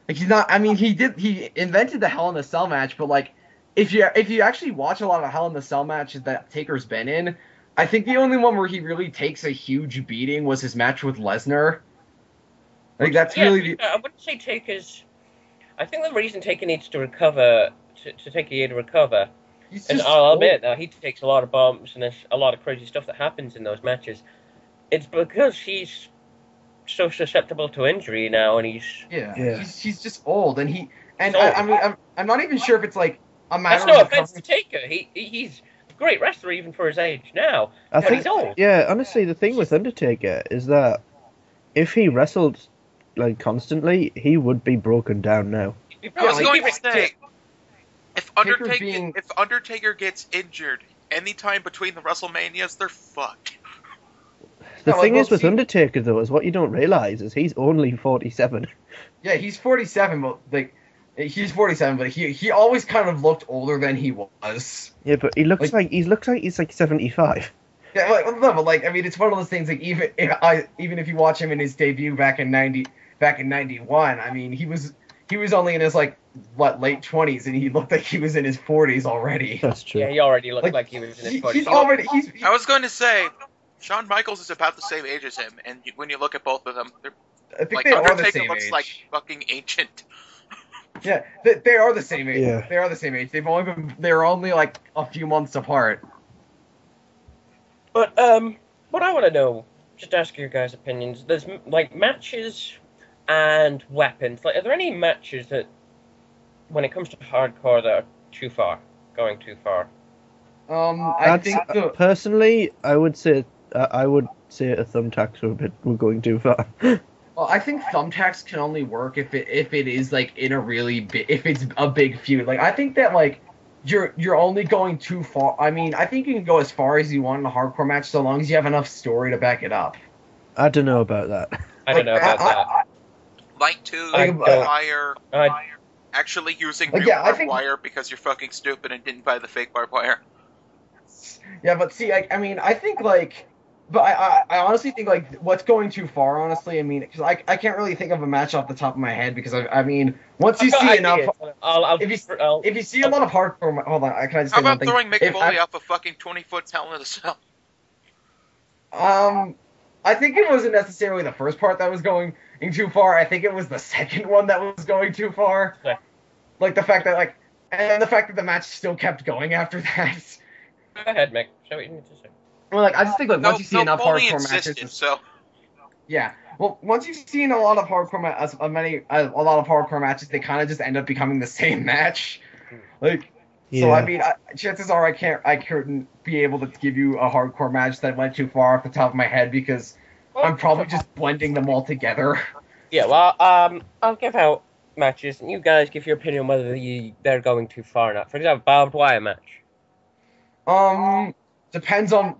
he's not. I mean, he invented the Hell in a Cell match, but like if you actually watch a lot of Hell in a Cell matches that Taker's been in, I think the only one where he really takes a huge beating was his match with Lesnar. Like that's really. I wouldn't say Taker's. I think the reason Taker needs to recover to take a year to recover. He's And just I'll admit that he takes a lot of bumps and there's a lot of crazy stuff that happens in those matches. It's because he's so susceptible to injury now, and he's. Yeah. He's just old, and He's I mean I'm not even sure if it's like a matter That's no of offense to recovering. Taker. He's a great wrestler even for his age now. I But think, he's old. yeah, honestly, the thing with Undertaker is that if he wrestled like constantly, he would be broken down now. I was like, going to say, if Taker's being- Undertaker gets injured anytime between the WrestleManias, they're fucked. The Yeah, thing well, is with see- Undertaker though, is what you don't realize is he's only 47. Yeah, he's 47, but like he's 47, but he always kind of looked older than he was. Yeah, but he looks like he's like 75. Yeah, like no, but like I mean, it's one of those things. Like even if you watch him in his debut back in 91, I mean, he was only in his like late 20s, and he looked like he was in his 40s already. That's true. Yeah, he already looked Like, like he was in his 40s. He's already I was going to say, Shawn Michaels is about the same age as him, and when you look at both of them, they're I think like they are the Undertaker same looks age. like fucking ancient. Yeah, they are the same age. Yeah. They are the same age. They're only like a few months apart. But what I want to know, just ask your guys' opinions. There's like matches and weapons. Like, are there any matches that when it comes to hardcore, they're too far, going too far. I think personally, I would say a thumbtacks were going too far. Well, I think thumbtacks can only work if it is like in a really big, if it's a big feud. Like I think that like you're only going too far. I mean, I think you can go as far as you want in a hardcore match so long as you have enough story to back it up. I don't know about that. I don't know about that. Like wire, actually using real barbed wire because you're fucking stupid and didn't buy the fake barbed wire. Yeah, but see, I mean, I think like. But I honestly think like what's going too far. Honestly, I mean, because I can't really think of a match off the top of my head because I mean once you see enough, if you see a lot of hardcore, hold on, can I just say one thing? How about throwing Mick Foley off a fucking 20-foot Hell in a Cell? I think it wasn't necessarily the first part that was going too far. I think it was the second one that was going too far. Yeah. Like the fact that the fact that the match still kept going after that. Go ahead, Mick. Show what you need to say. Well, like I just think like once you see enough hardcore matches, yeah. Well, once you've seen a lot of hardcore matches, they kind of just end up becoming the same match. Like, so I mean, chances are I couldn't be able to give you a hardcore match that went too far off the top of my head because I'm probably just blending them all together. Yeah, well, I'll give out matches, and you guys give your opinion on whether they're going too far or not. For example, barbed wire match. Depends on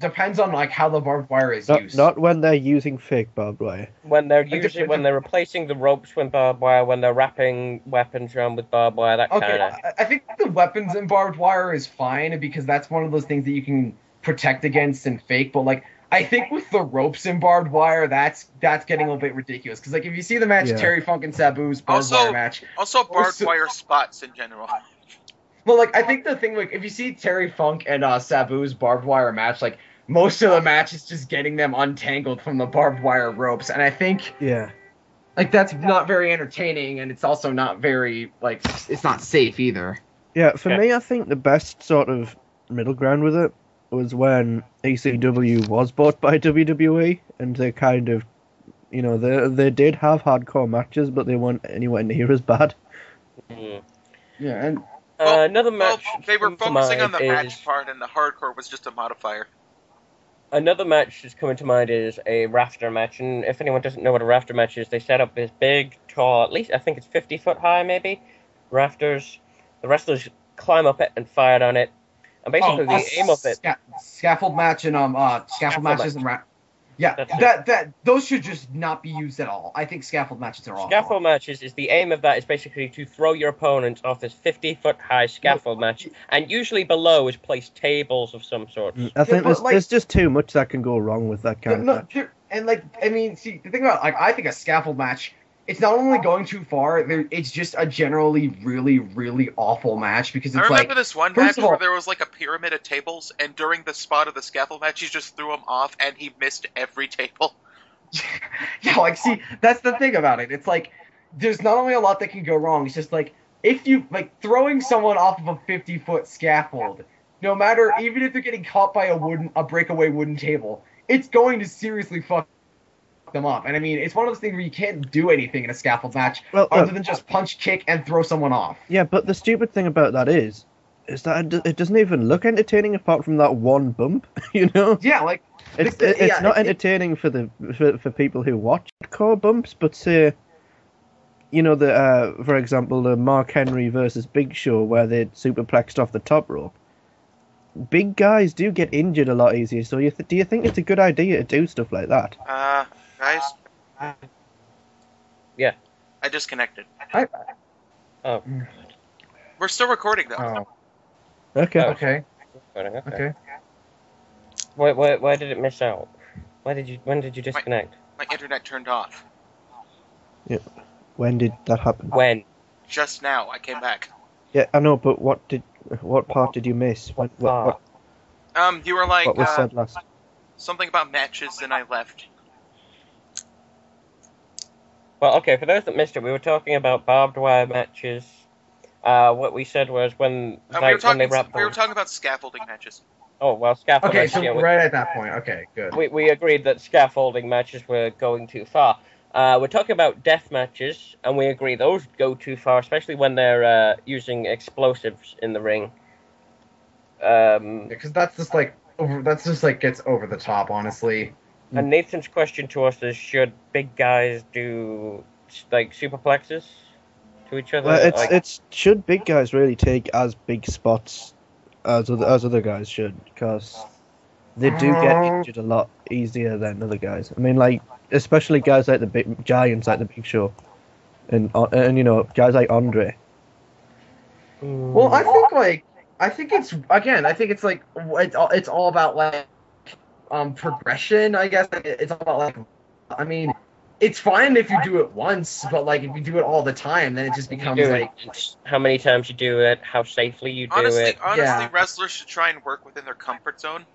like how the barbed wire is used. Not when they're using fake barbed wire. When they're replacing the ropes with barbed wire, when they're wrapping weapons around with barbed wire, that kind of. I think the weapons in barbed wire is fine because that's one of those things that you can protect against in fake. But like I think with the ropes in barbed wire, that's getting a little bit ridiculous. Because like if you see the match Terry Funk and Sabu's barbed wire match, also barbed wire spots in general. Well, like, I think the thing, like, if you see Terry Funk and Sabu's barbed wire match, like, most of the match is just getting them untangled from the barbed wire ropes, and I think, like, that's not very entertaining, and it's also not very, like, it's not safe either. Yeah, for me, I think the best sort of middle ground with it was when ECW was bought by WWE, and they kind of, you know, they did have hardcore matches, but they weren't anywhere near as bad. Mm. Yeah, and... another match. They were focusing on the match part, and the hardcore was just a modifier. Another match that's coming to mind is a rafter match, and if anyone doesn't know what a rafter match is, they set up this big, tall, at least I think it's 50 foot high, maybe, rafters. The wrestlers climb up it and fire on it, and basically the aim of it. Scaffold match and scaffold matches and those should just not be used at all. I think scaffold matches are awful. Scaffold matches is the aim of that is basically to throw your opponent off this 50-foot high scaffold match, and usually below is placed tables of some sort. I think there's just too much that can go wrong with that kind of match. And like, I mean, see, the thing about like, I think a scaffold match, it's not only going too far, it's just a generally really, really awful match because it's like... I remember this one match where there was like a pyramid of tables, and during the spot of the scaffold match, he just threw them off, and he missed every table. Yeah, like, see, that's the thing about it. It's like, there's not only a lot that can go wrong, it's just like, if you, like, throwing someone off of a 50-foot scaffold, no matter, even if they're getting caught by a breakaway wooden table, it's going to seriously fuck them up. And I mean, it's one of those things where you can't do anything in a scaffold match other than just punch, kick, and throw someone off. Yeah, but the stupid thing about that is that it doesn't even look entertaining apart from that one bump, you know? Yeah, like... It's not entertaining for people who watch hardcore bumps, but say, you know, for example, the Mark Henry versus Big Show where they superplexed off the top rope. Big guys do get injured a lot easier, so do you think it's a good idea to do stuff like that? Guys? Yeah. I disconnected. Oh. We're still recording, though. Oh. Okay. Okay. Why did it miss out? When did you disconnect? My internet turned off. Yeah. When did that happen? When? Just now. I came back. Yeah, I know, but what part did you miss? What you were like... What was said last? Something about matches, and I left. Well, okay, for those that missed it, we were talking about barbed wire matches. What we said was when we were talking about scaffolding matches. Oh, well, scaffolding matches... Okay, so right at that point. Okay, good. We agreed that scaffolding matches were going too far. We're talking about death matches, and we agree those go too far, especially when they're using explosives in the ring. Because that's just like gets over the top, honestly. And Nathan's question to us is: should big guys do like superplexes to each other? Well, it's should big guys really take as big spots as other guys should, because they do get injured a lot easier than other guys. I mean, like especially guys like the big giants, like the Big Show, and you know guys like Andre. Well, I think it's all about like progression, I guess. It's all about like, I mean, it's fine if you do it once, but like if you do it all the time, then it just becomes like how many times you do it, how safely you do it. Honestly, wrestlers should try and work within their comfort zone.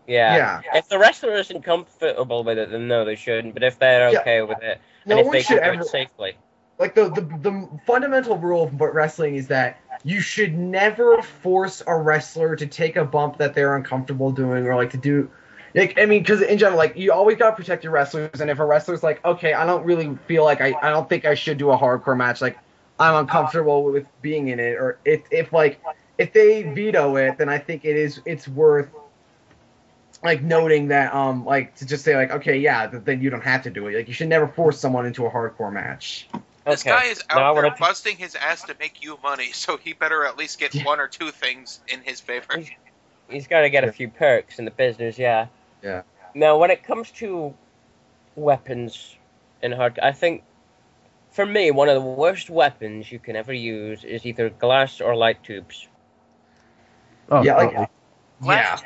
Yeah. If the wrestler isn't comfortable with it, then no, they shouldn't. But if they're okay with it, and if they can do it safely. Like the fundamental rule of wrestling is that you should never force a wrestler to take a bump that they're uncomfortable doing, or like to do. Like, I mean, because in general, like, you always gotta protect your wrestlers, and if a wrestler's like, okay, I don't really feel like I don't think I should do a hardcore match, like, I'm uncomfortable with being in it, or if they veto it, then I think it's worth like noting that like to just say like, okay, yeah, then you don't have to do it. Like, you should never force someone into a hardcore match. This guy is out there busting his ass to make you money, so he better at least get one or two things in his favor. He's got to get a few perks in the business, yeah. Yeah. Now, when it comes to weapons in hardcore, I think, for me, one of the worst weapons you can ever use is either glass or light tubes. Oh, yeah, Glass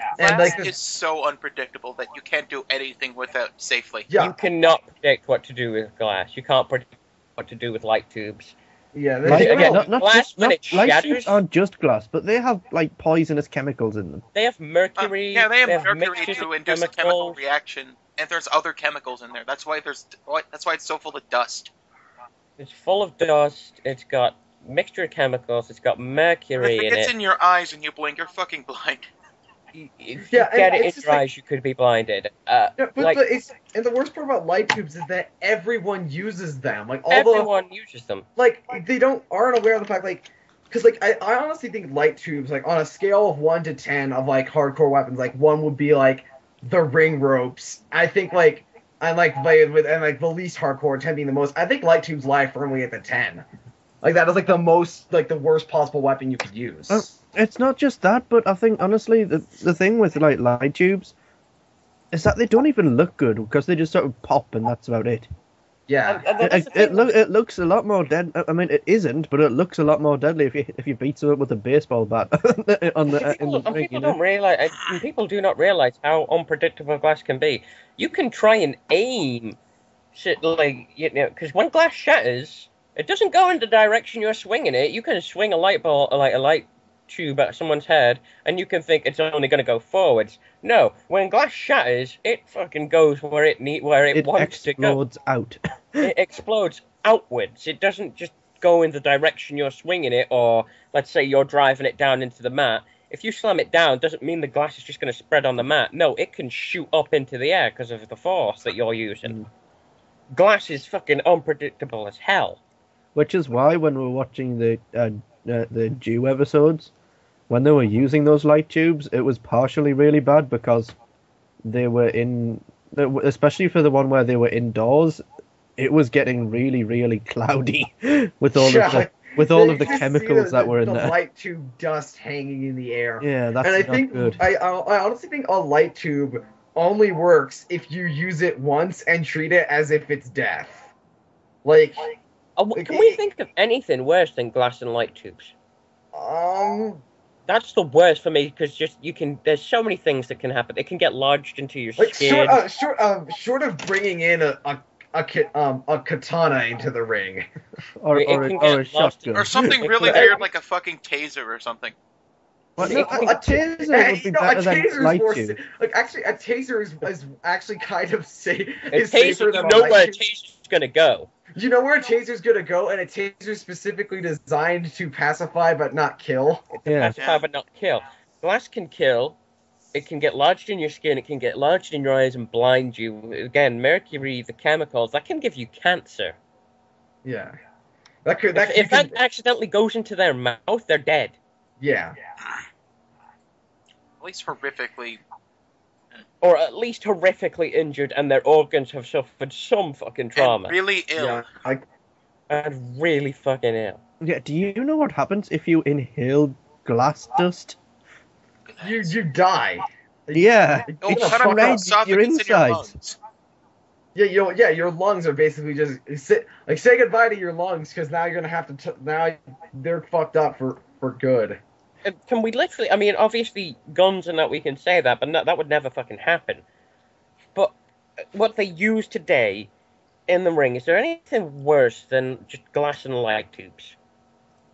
is so unpredictable that you can't do anything with it safely. Yeah. You cannot predict what to do with glass. You can't predict what to do with light tubes. Yeah, glass light tubes aren't just glass, but they have like poisonous chemicals in them. They have mercury. They have mercury to induce a chemical reaction, and there's other chemicals in there. That's why it's so full of dust. It's full of dust. It's got mixture of chemicals. It's got mercury in it. If it gets in your eyes and you blink, you're fucking blind. If you get it in your eyes, you could be blinded. The worst part about light tubes is that everyone uses them. Like everyone uses them. Like they aren't aware of the fact, like, because like I honestly think light tubes, like on a scale of 1 to 10 of like hardcore weapons, like 1 would be like the ring ropes. I think like the least hardcore, 10 being the most. I think light tubes lie firmly at the 10. Like that is like the worst possible weapon you could use. It's not just that, but I think honestly the thing with like light tubes is that they don't even look good because they just sort of pop and that's about it. Yeah, it looks a lot more dead. I mean, it isn't, but it looks a lot more deadly if you beat someone with a baseball bat in the ring. People don't realize. People do not realize how unpredictable glass can be. You can try and aim shit because when glass shatters, it doesn't go in the direction you're swinging it. You can swing a light ball, like a light tube at someone's head, and you can think it's only going to go forwards. No, when glass shatters, it fucking goes where it wants to go. It explodes out. It explodes outwards. It doesn't just go in the direction you're swinging it, or let's say you're driving it down into the mat. If you slam it down, doesn't mean the glass is just going to spread on the mat. No, it can shoot up into the air because of the force that you're using. Glass is fucking unpredictable as hell. Which is why when we're watching the Jew episodes, when they were using those light tubes, it was partially really bad because they were especially for the one where they were indoors, it was getting really, really cloudy with all of the chemicals that were in there. The light tube dust hanging in the air. Yeah, that's not good. I honestly think a light tube only works if you use it once and treat it as if it's death. Like, can we think of anything worse than glass and light tubes? That's the worst for me because there's so many things that can happen. It can get lodged into your skin. Short of bringing in a katana into the ring, or a shotgun, or something really weird like a fucking taser or something. A taser would be better than light tube. Like, actually, a taser is actually kind of safe. You know where a taser's gonna go. You know where a taser's gonna go, and a taser's specifically designed to pacify but not kill. Pacify but not kill. Glass can kill. It can get lodged in your skin, it can get lodged in your eyes and blind you. Again, mercury, the chemicals, that can give you cancer. Yeah. If that accidentally goes into their mouth, they're dead. Yeah. At least horrifically. Or at least horrifically injured, and their organs have suffered some fucking trauma. And really ill. Yeah, And really fucking ill. Yeah, do you know what happens if you inhale glass dust? you die. Yeah, Oh, it cut up shreds esophagus your in insides. lungs. Yeah, your lungs are basically just say goodbye to your lungs because now you're gonna have to now they're fucked up for good. Can we literally? I mean, obviously, guns and that we can say that, but that would never fucking happen. But what they use today in the ring, is there anything worse than just glass and light tubes?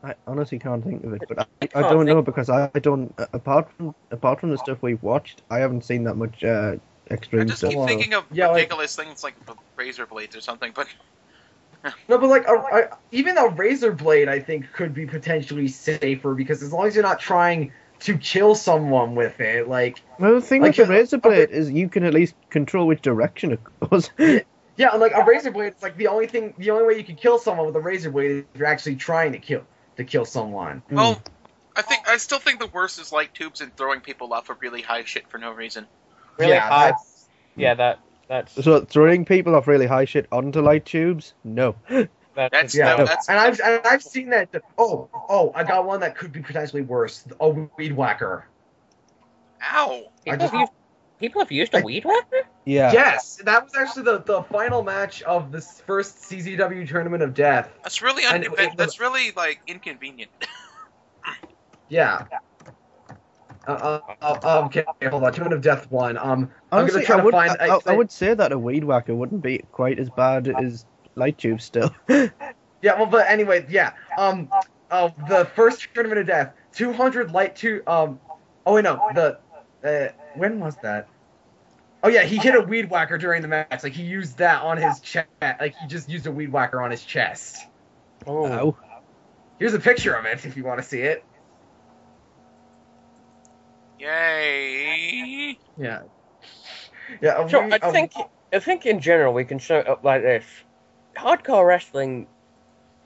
I honestly can't think of it, but I don't know because I don't. Apart from the stuff we've watched, I haven't seen that much extreme I just stuff. keep thinking of Yeah, ridiculous things like razor blades or something, but No, but like even a razor blade, I think could be potentially safer because as long as you're not trying to kill someone with it, like. Well, the thing Like with the razor blade is you can at least control which direction it goes. Yeah, and like a razor blade, it's like the only way you can kill someone with a razor blade is if you're actually trying to kill someone. well, I still think the worst is light tubes and throwing people off of really high shit for no reason. Really Yeah, high. that's- Yeah, that's So throwing people off really high shit onto light tubes? No. That's Yeah, that's and I've seen that. Oh, I got one that could be potentially worse. A weed whacker. ow. People have used a weed whacker? Yeah. Yes, that was actually the final match of this first CZW Tournament of Death. That's really that's really like inconvenient. Yeah. Okay, hold on. Tournament of Death 1. I'm Honestly, gonna try to find. I would say that a weed whacker wouldn't be quite as bad as light tubes still. Yeah, well, but anyway, yeah. The first Tournament of Death, 200 light tube. Oh wait, no. When was that? Oh yeah, he hit a weed whacker during the match. Like he used that on his chest. Like he just used a weed whacker on his chest. Oh. Ow. Here's a picture of it if you want to see it. Yay. Yeah. Yeah. So I think in general we can sum it up like this: hardcore wrestling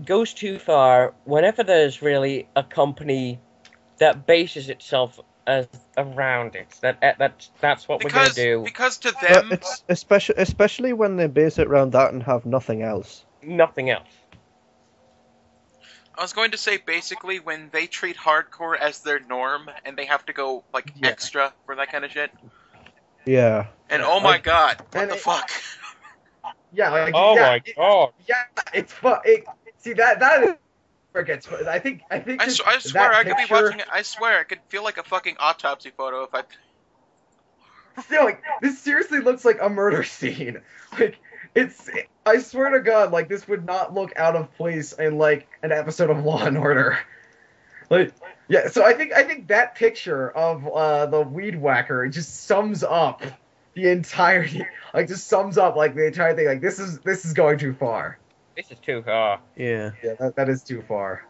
goes too far whenever there's really a company that bases itself around it. That's what we're gonna do. Because to them, It's especially when they base it around that and have nothing else. Nothing else. I was going to say basically when they treat hardcore as their norm and they have to go like Yeah. extra for that kind of shit. Yeah. And oh my god, what and the fuck? Yeah. Like, Oh yeah, my god. Yeah, it's fun. See that is where it gets. I think. I just swear that I could be picture- watching it. I swear I could feel like a fucking autopsy photo if I. Still, like, this seriously looks like a murder scene. Like, I swear to God, like, this would not look out of place in, like, an episode of Law and Order. Like, yeah, so I think that picture of, the weed whacker, it just sums up the entirety, like, just sums up, like, the entire thing. Like, this is going too far. This is too far. Yeah. Yeah, that is too far.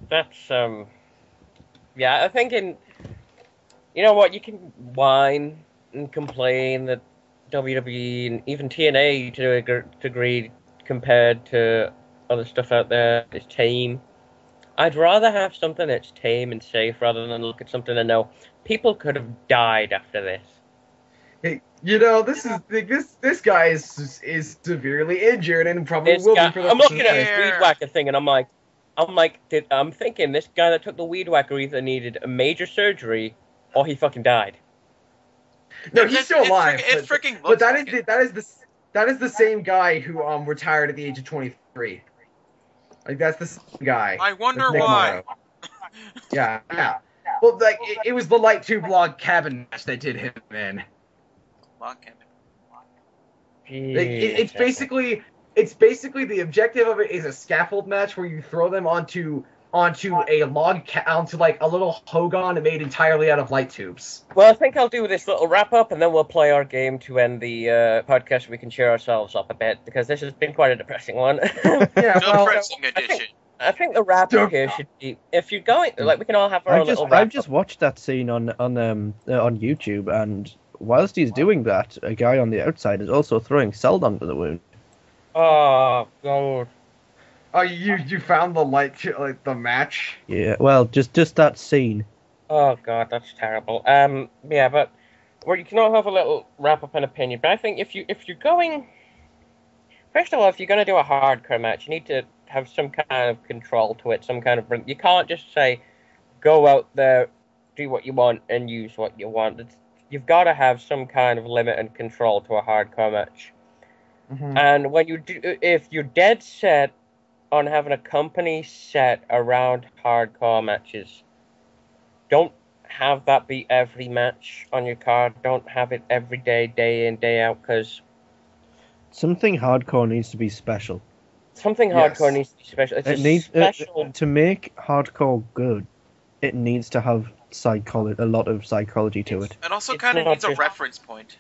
That's yeah, I think you know what, you can whine and complain that WWE and even TNA to a degree compared to other stuff out there is tame. I'd rather have something that's tame and safe rather than look at something and know people could have died after this. Hey, you know, this guy is severely injured and probably will be for the I'm looking at this Yeah. weed whacker thing and I'm thinking this guy that took the weed whacker either needed a major surgery or he fucking died. No, he's still alive. It freaking But looks that like it. that is the same guy who retired at the age of 23. Like that's the same guy. I wonder That's Nick why. Morrow. Yeah. Well, like it was the light tube log cabin match that did him in. Lock him. Like, it's basically the objective of it is a scaffold match where you throw them onto a onto like a little hogan made entirely out of light tubes. Well, I think I'll do this little wrap up and then we'll play our game to end the podcast. We can cheer ourselves up a bit because this has been quite a depressing one. Yeah, The well, depressing edition. I think the wrap up here should be, if you're going, like, we can all have our little wrap I've just watched that scene on YouTube, and whilst he's doing that, a guy on the outside is also throwing salt onto the wound. Oh, God. Oh, you found the match? Yeah, well, just that scene. Oh, God, that's terrible. Yeah, but you can all have a little wrap up and opinion. But I think if you're going, first of all, if you're going to do a hardcore match, you need to have some kind of control to it, some kind of. You can't just say, go out there, do what you want, and use what you want. You've got to have some kind of limit and control to a hardcore match. Mm-hmm. And when you do, if you're dead set on having a company set around hardcore matches, don't have that be every match on your card. Don't have it every day, day in, day out, because something hardcore needs to be special. Something hardcore needs to be special. It's special. To make hardcore good, it needs to have a lot of psychology to it. It also kind of needs a reference point.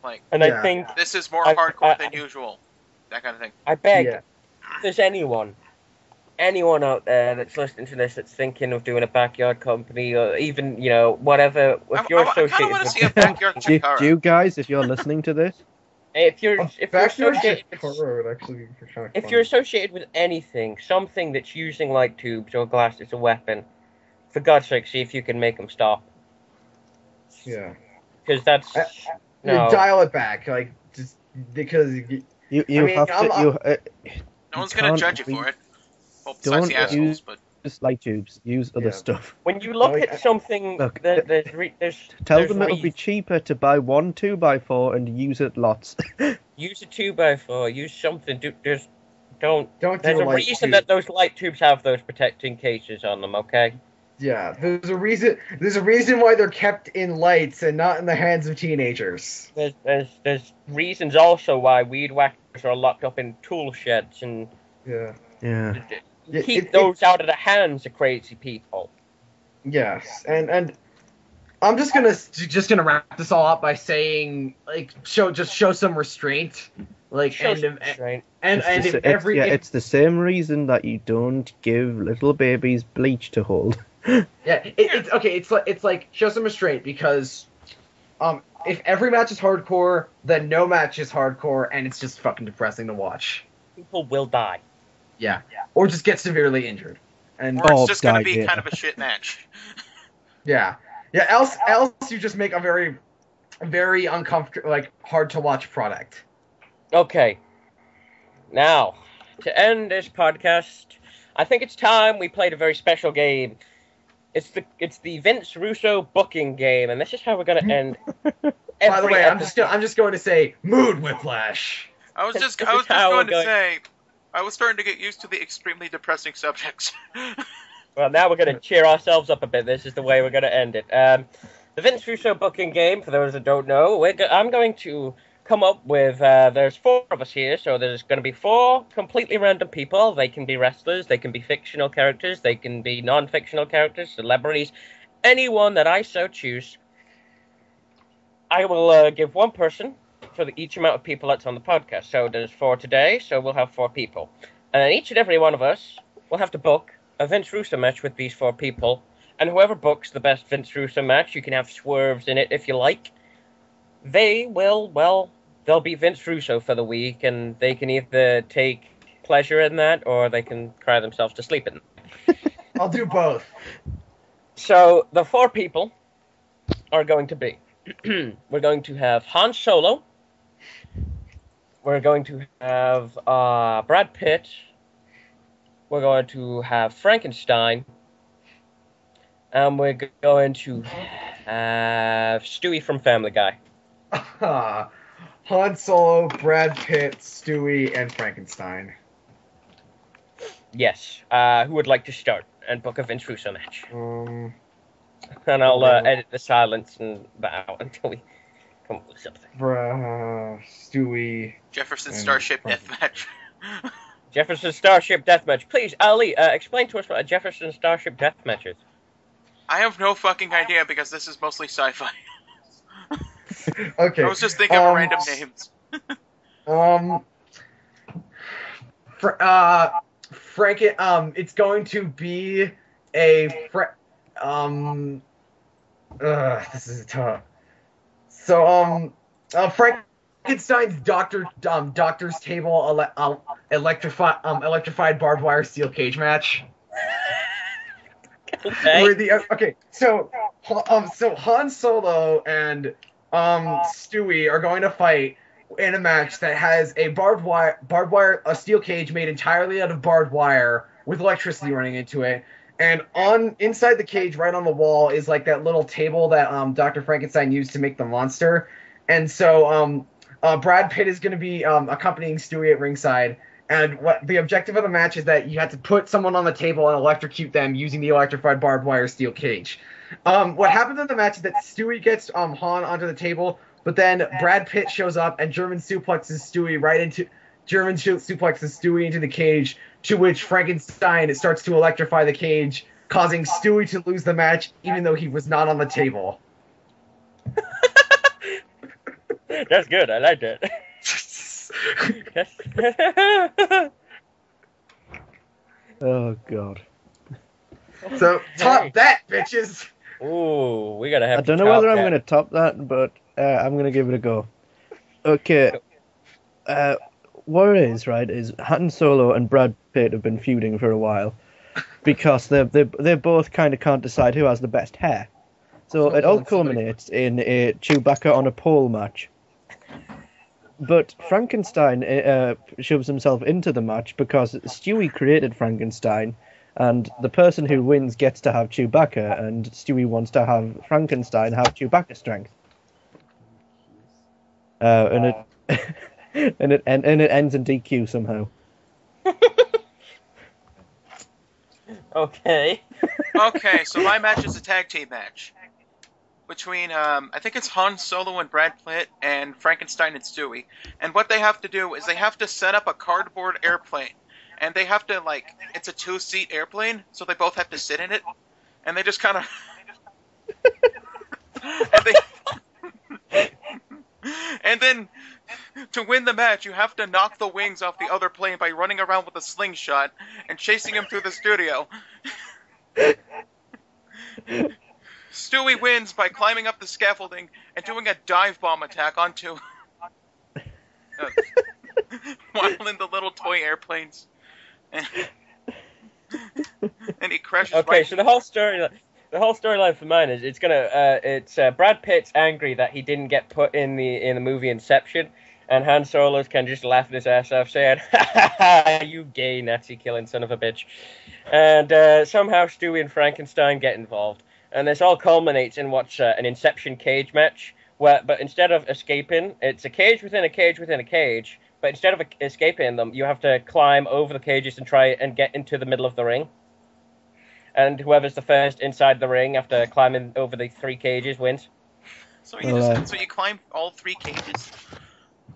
Like, I think this is more hardcore than usual. That kind of thing. I beg, if there's anyone out there that's listening to this that's thinking of doing a backyard company, or even, whatever, if you're associated I kind of want to see a backyard Chikara. Do you guys, if you're listening to this, if you're associated if you're associated with anything, something that's using light tubes or glass as a weapon, for God's sake, see if you can make them stop. Yeah. Because that's no. Dial it back, like, just because you have to. No one's gonna judge you for it. Well, besides the assholes, but use light tubes. Use other stuff. When you look at something, look, tell them it'll be cheaper to buy one 2x4 and use it lots. Use a 2x4. Use something. Don't. There's a reason that those light tubes have those protecting cases on them. Okay. Yeah, there's a reason why they're kept in lights and not in the hands of teenagers. There's reasons also why weed whackers are locked up in tool sheds and keep those out of the hands of crazy people. Yes, and I'm just gonna wrap this all up by saying, like, show some restraint. Like, it's the same reason that you don't give little babies bleach to hold. Yeah, it's okay. It's like show some restraint, because if every match is hardcore, then no match is hardcore, and it's just fucking depressing to watch. People will die. Yeah, or just get severely injured, and or it's just gonna be kind of a shit match. Yeah. Else you just make a very, very uncomfortable, like, hard to watch product. Okay. Now, to end this podcast, I think it's time we played a very special game. It's the Vince Russo booking game, and this is how we're going to end. By the way, I'm just going to say mood whiplash. I was starting to get used to the extremely depressing subjects. Well, now we're going to cheer ourselves up a bit. This is the way we're going to end it. The Vince Russo booking game, for those that don't know, I'm going to come up with, there's 4 of us here, so there's going to be 4 completely random people. They can be wrestlers, they can be fictional characters, they can be non-fictional characters, celebrities, anyone that I so choose. I will give 1 person for each amount of people that's on the podcast. So there's 4 today, so we'll have 4 people. And then each and every one of us will have to book a Vince Russo match with these 4 people. And whoever books the best Vince Russo match, you can have swerves in it if you like. They'll be Vince Russo for the week, and they can either take pleasure in that, or they can cry themselves to sleep in it. I'll do both. So, the 4 people are going to be, we're going to have Han Solo, we're going to have Brad Pitt, we're going to have Frankenstein, and we're going to have Stewie from Family Guy. Han Solo, Brad Pitt, Stewie, and Frankenstein. Yes. Who would like to start and book a Vince Russo match? And I'll edit the silence and bow until we come up with something. Stewie. Jefferson Starship Deathmatch. Jefferson Starship Deathmatch. Please, Ali, explain to us what a Jefferson Starship Deathmatch is. I have no fucking idea, because this is mostly sci-fi. Okay. I was just thinking of random names. It's going to be a this is tough. So Frankenstein's doctor's table electrified barbed wire steel cage match. Okay. So Han Solo and Stewie are going to fight in a match that has a a steel cage made entirely out of barbed wire with electricity running into it. And inside the cage, right on the wall, is like that little table that Dr. Frankenstein used to make the monster. And so Brad Pitt is going to be accompanying Stewie at ringside. And what the objective of the match is that you have to put someone on the table and electrocute them using the electrified barbed wire steel cage. What happens in the match is that Stewie gets Han onto the table, but then Brad Pitt shows up and German suplexes Stewie into the cage, to which Frankenstein starts to electrify the cage, causing Stewie to lose the match even though he was not on the table. That's good. I like that. Oh god. So top that, bitches. Ooh, we gotta have. I don't know whether I'm going to top that, but I'm going to give it a go. Okay. What it is, right, is Han Solo and Brad Pitt have been feuding for a while because they both kind of can't decide who has the best hair. So it all culminates in a Chewbacca on a pole match. But Frankenstein shoves himself into the match because Stewie created Frankenstein, and the person who wins gets to have Chewbacca, and Stewie wants to have Frankenstein have Chewbacca strength. And it and it ends in DQ somehow. Okay. Okay, so my match is a tag team match between I think it's Han Solo and Brad Pitt and Frankenstein and Stewie. And what they have to do is they have to set up a cardboard airplane. And they have to, like, it's a 2-seat airplane, so they both have to sit in it. And they just kind of... and then, to win the match, you have to knock the wings off the other plane by running around with a slingshot and chasing him through the studio. Stewie wins by climbing up the scaffolding and doing a dive bomb attack onto... while in the little toy airplanes. And he crashes. Okay, right so the whole storyline for mine is it's Brad Pitt's angry that he didn't get put in the movie Inception, and Han Solo's kind of just laughing his ass off, saying, "Ha ha ha, you gay Nazi killing son of a bitch," and somehow Stewie and Frankenstein get involved, and this all culminates in what's an Inception cage match, but instead of escaping, it's a cage within a cage within a cage. But instead of escaping them, you have to climb over the cages and try and get into the middle of the ring. And whoever's the first inside the ring after climbing over the 3 cages wins. So you climb all 3 cages?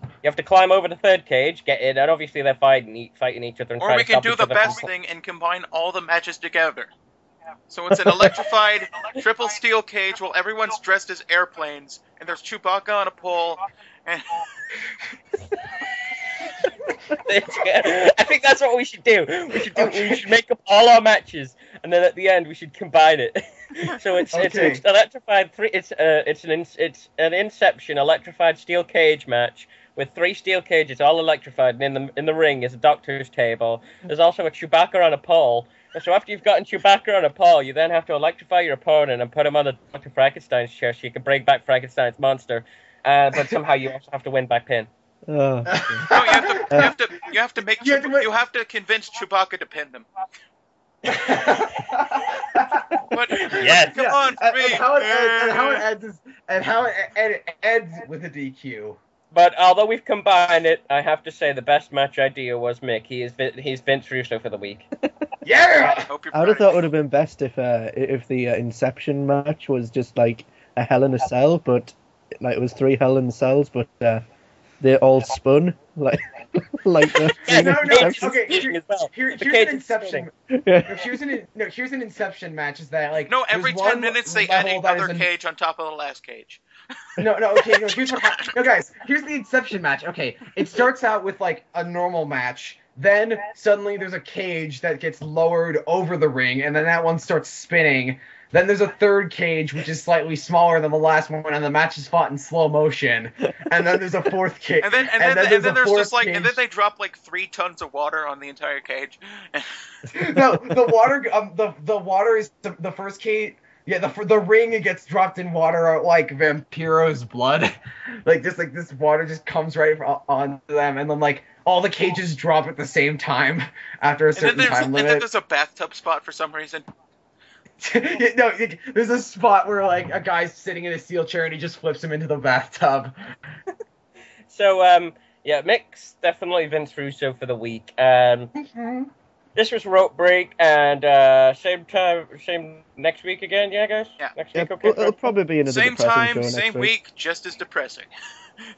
You have to climb over the 3rd cage, get in, and obviously they're fighting each other. And or we can do the best thing and combine all the matches together. So it's an electrified triple steel cage while everyone's dressed as airplanes, and there's Chewbacca on a pole, and... I think that's what we should do. We should make up all our matches, and then at the end we should combine it. So it's electrified. It's an Inception electrified steel cage match with 3 steel cages all electrified, and in the ring is a doctor's table. There's also a Chewbacca on a pole. So after you've gotten Chewbacca on a pole, you then have to electrify your opponent and put him on the Dr. Frankenstein's chair so you can bring back Frankenstein's monster. But somehow you also have to win by pin. Oh. No, you have to convince Chewbacca to pin them. But, yes. Come on, for me. And how it ends with a DQ. But although we've combined it, I have to say the best match idea was Mick. He's Vince Russo for the week. Yeah. I would have thought it would have been best if the Inception match was just like a Hell in a Cell, but like it was 3 Hell in Cells, but they all spun like the. Here's an Inception. Here's an Inception match. Is that like every 10 minutes they add another cage on top of the last cage. Okay, here's what happens. No, guys, here's the Inception match. Okay, it starts out with like a normal match. Then suddenly there's a cage that gets lowered over the ring, and then that one starts spinning. Then there's a third cage, which is slightly smaller than the last one, and the match is fought in slow motion. And then there's a fourth cage. And then there's just like, and then they drop like 3 tons of water on the entire cage. No, the water is the first cage. Yeah, the ring gets dropped in water like Vampiro's blood. Like this water just comes right onto them, and then like all the cages drop at the same time after a certain time limit. And then there's a bathtub spot for some reason. No, there's a spot where like a guy's sitting in a steel chair and he just flips him into the bathtub. So yeah, Mick's definitely Vince Russo for the week. This was Rope Break, and same next week again, yeah, guys? Yeah. Next Yeah, week, okay? it'll probably be another Same depressing time, show next same week, just as depressing.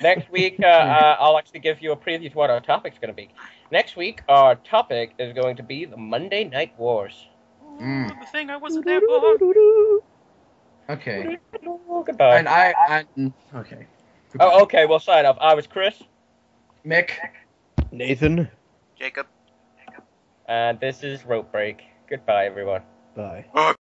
Next week, I'll actually give you a preview to what our topic's going to be. Next week, our topic is going to be the Monday Night Wars. Ooh, the thing I wasn't there for. Okay. Oh, goodbye. And I okay. Oh, okay, we'll sign off. I was Chris. Mick. Nathan. Jacob. And this is Rope Break. Goodbye, everyone. Bye.